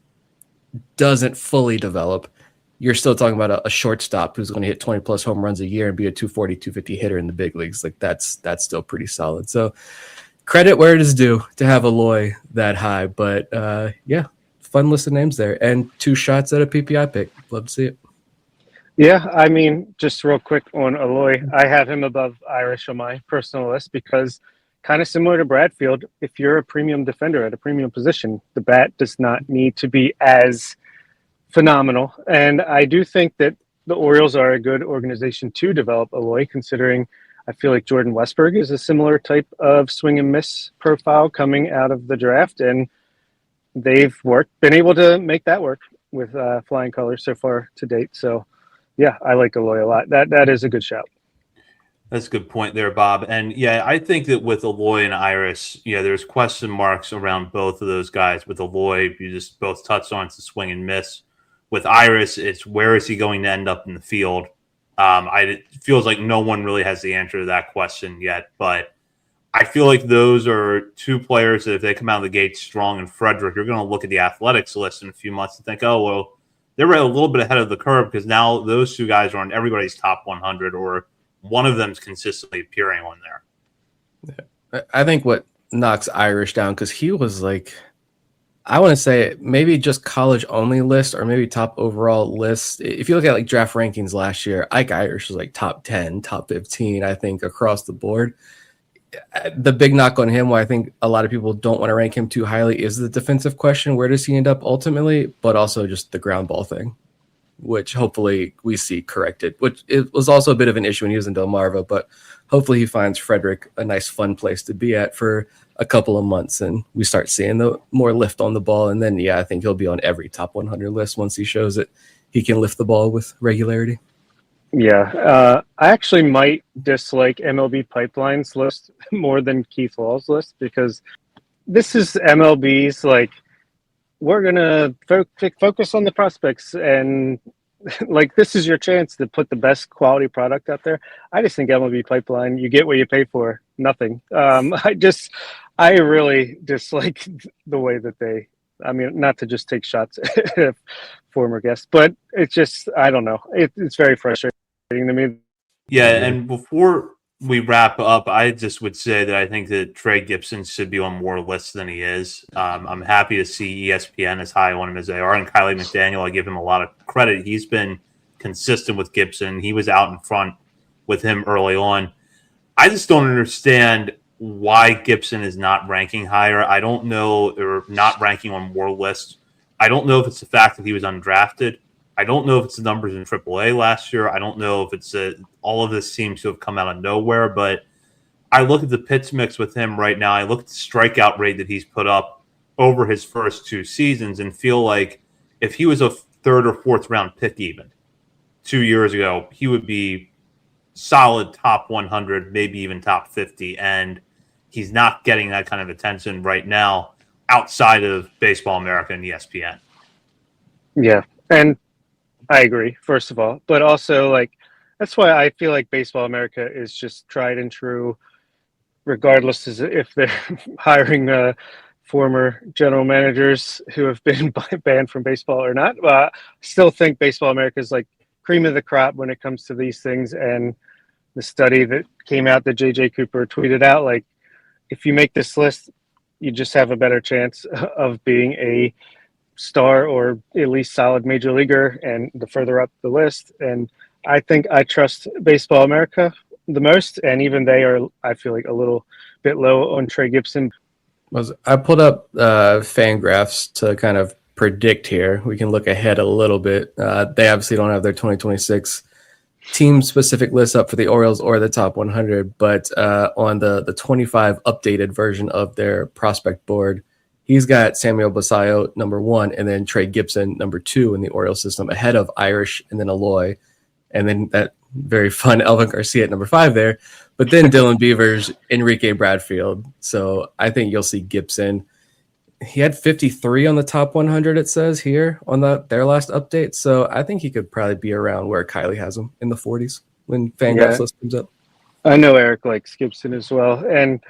[SPEAKER 8] doesn't fully develop, you're still talking about a shortstop who's going to hit 20 plus home runs a year and be a 240, 250 hitter in the big leagues. Like that's still pretty solid. So credit where it is due to have Aloy that high, but yeah, fun list of names there and 2 shots at a PPI pick. Love to see it.
[SPEAKER 13] Yeah. I mean, just real quick on Aloy, I have him above Irish on my personal list because kind of similar to Bradfield, if you're a premium defender at a premium position, the bat does not need to be as phenomenal. And I do think that the Orioles are a good organization to develop Aloy, considering I feel like Jordan Westberg is a similar type of swing and miss profile coming out of the draft. And they've been able to make that work with flying colors so far to date. So, yeah, I like Aloy a lot. That is a good shout.
[SPEAKER 7] That's a good point there, Bob. And yeah, I think that with Aloy and Iris, there's question marks around both of those guys. With Aloy, you just both touched on it's a swing and miss. With Iris, it's where is he going to end up in the field? It feels like no one really has the answer to that question yet, but I feel like those are two players that if they come out of the gate strong, and Frederick, you're going to look at the athletics list in a few months and think, oh, well, they're a little bit ahead of the curve because now those two guys are on everybody's top 100 or one of them's consistently appearing on there.
[SPEAKER 8] Yeah. I think what knocks Irish down, because he was like, I want to say maybe just college only list or maybe top overall list. If you look at like draft rankings last year, Ike Irish was like top 10, top 15, I think, across the board. The big knock on him, why I think a lot of people don't want to rank him too highly, is the defensive question. Where does he end up ultimately? But also just the ground ball thing, which hopefully we see corrected, which it was also a bit of an issue when he was in Delmarva, but hopefully he finds Frederick a nice, fun place to be at for a couple of months and we start seeing the more lift on the ball. And then, I think he'll be on every top 100 list once he shows that he can lift the ball with regularity.
[SPEAKER 13] Yeah. I actually might dislike MLB Pipeline's list more than Keith Wall's list because this is MLB's like, we're going to focus on the prospects and like this is your chance to put the best quality product out there. I just think MLB Pipeline, you get what you pay for, nothing. I really dislike the way that not to just take shots at former guests, but it's just, I don't know. It's very frustrating to me.
[SPEAKER 7] Yeah, and before we wrap up, I just would say that I think that Trey Gibson should be on more lists than he is. I'm happy to see ESPN as high on him as they are. And Kylie McDaniel, I give him a lot of credit. He's been consistent with Gibson. He was out in front with him early on. I just don't understand why Gibson is not ranking higher. I don't know, or not ranking on more lists. I don't know if it's the fact that he was undrafted. I don't know if it's the numbers in AAA last year. I don't know if it's all of this seems to have come out of nowhere, but I look at the pitch mix with him right now. I look at the strikeout rate that he's put up over his first two seasons and feel like if he was a third or fourth round pick even 2 years ago, he would be solid top 100, maybe even top 50. And he's not getting that kind of attention right now outside of Baseball America and ESPN.
[SPEAKER 13] Yeah. And I agree, first of all, but also like, that's why I feel like Baseball America is just tried and true, regardless as if they're hiring former general managers who have been banned from baseball or not. I still think Baseball America is like cream of the crop when it comes to these things. And the study that came out that JJ Cooper tweeted out, like, if you make this list, you just have a better chance of being a star or at least solid major leaguer, and the further up the list. And I think I trust Baseball America the most, and even they are, I feel like, a little bit low on Trey Gibson.
[SPEAKER 8] I pulled up fan graphs to kind of predict here. We can look ahead a little bit. They obviously don't have their 2026 team-specific list up for the Orioles or the top 100, but on the 25 updated version of their prospect board, he's got Samuel Basayo number 1, and then Trey Gibson number 2 in the Orioles system, ahead of Irish and then Aloy, and then that very fun Elvin Garcia at number 5 there. But then Dylan Beavers, Enrique Bradfield. So I think you'll see Gibson. He had 53 on the top 100, it says here on their last update. So I think he could probably be around where Kylie has him in the 40s when Fangraphs list comes up.
[SPEAKER 13] I know Eric likes Gibson as well, and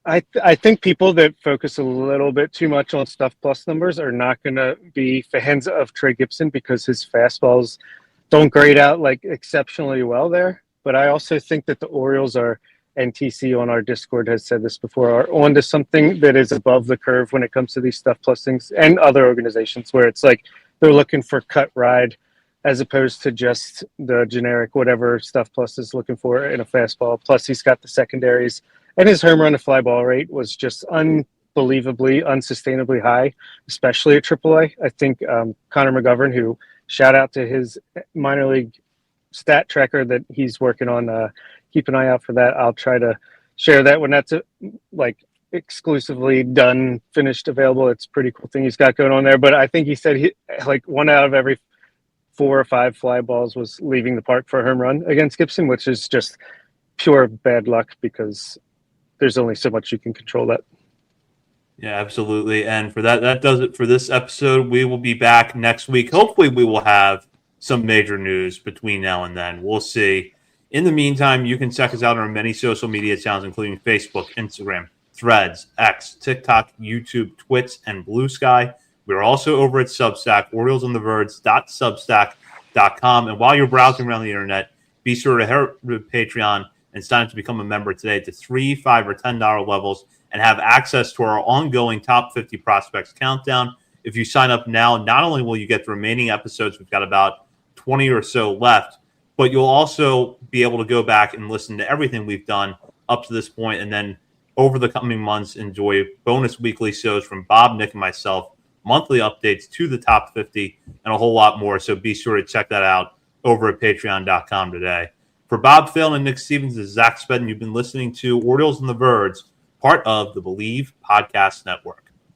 [SPEAKER 13] I think people that focus a little bit too much on stuff plus numbers are not going to be fans of Trey Gibson because his fastballs don't grade out like exceptionally well there. But I also think that the Orioles are, and TC on our Discord has said this before, are onto something that is above the curve when it comes to these stuff plus things, and other organizations where it's like they're looking for cut ride as opposed to just the generic whatever stuff plus is looking for in a fastball. Plus he's got the secondaries. And his home run to fly ball rate was just unbelievably, unsustainably high, especially at AAA. I think Connor McGovern, who shout out to his minor league stat tracker that he's working on, keep an eye out for that. I'll try to share that when that's exclusively done, finished, available. It's a pretty cool thing he's got going on there. But I think he said like 1 out of every 4 or 5 fly balls was leaving the park for a home run against Gibson, which is just pure bad luck because there's only so much you can control that.
[SPEAKER 7] Yeah, absolutely. And for that does it for this episode. We will be back next week. Hopefully we will have some major news between now and then. We'll see. In the meantime, you can check us out on our many social media channels, including Facebook, Instagram, Threads, X, TikTok, YouTube, Twitch, and Blue Sky. We're also over at Substack, oriolesontheverge.substack.com. And while you're browsing around the internet, be sure to head to Patreon and sign up to become a member today at the $3, $5, or $10 levels and have access to our ongoing Top 50 Prospects Countdown. If you sign up now, not only will you get the remaining episodes, we've got about 20 or so left, but you'll also be able to go back and listen to everything we've done up to this point, and then over the coming months, enjoy bonus weekly shows from Bob, Nick, and myself, monthly updates to the top 50, and a whole lot more. So be sure to check that out over at patreon.com today. For Bob Phelan and Nick Stevens, this is Zach Spedden. You've been listening to Orioles on the Verge, part of the Believe Podcast Network.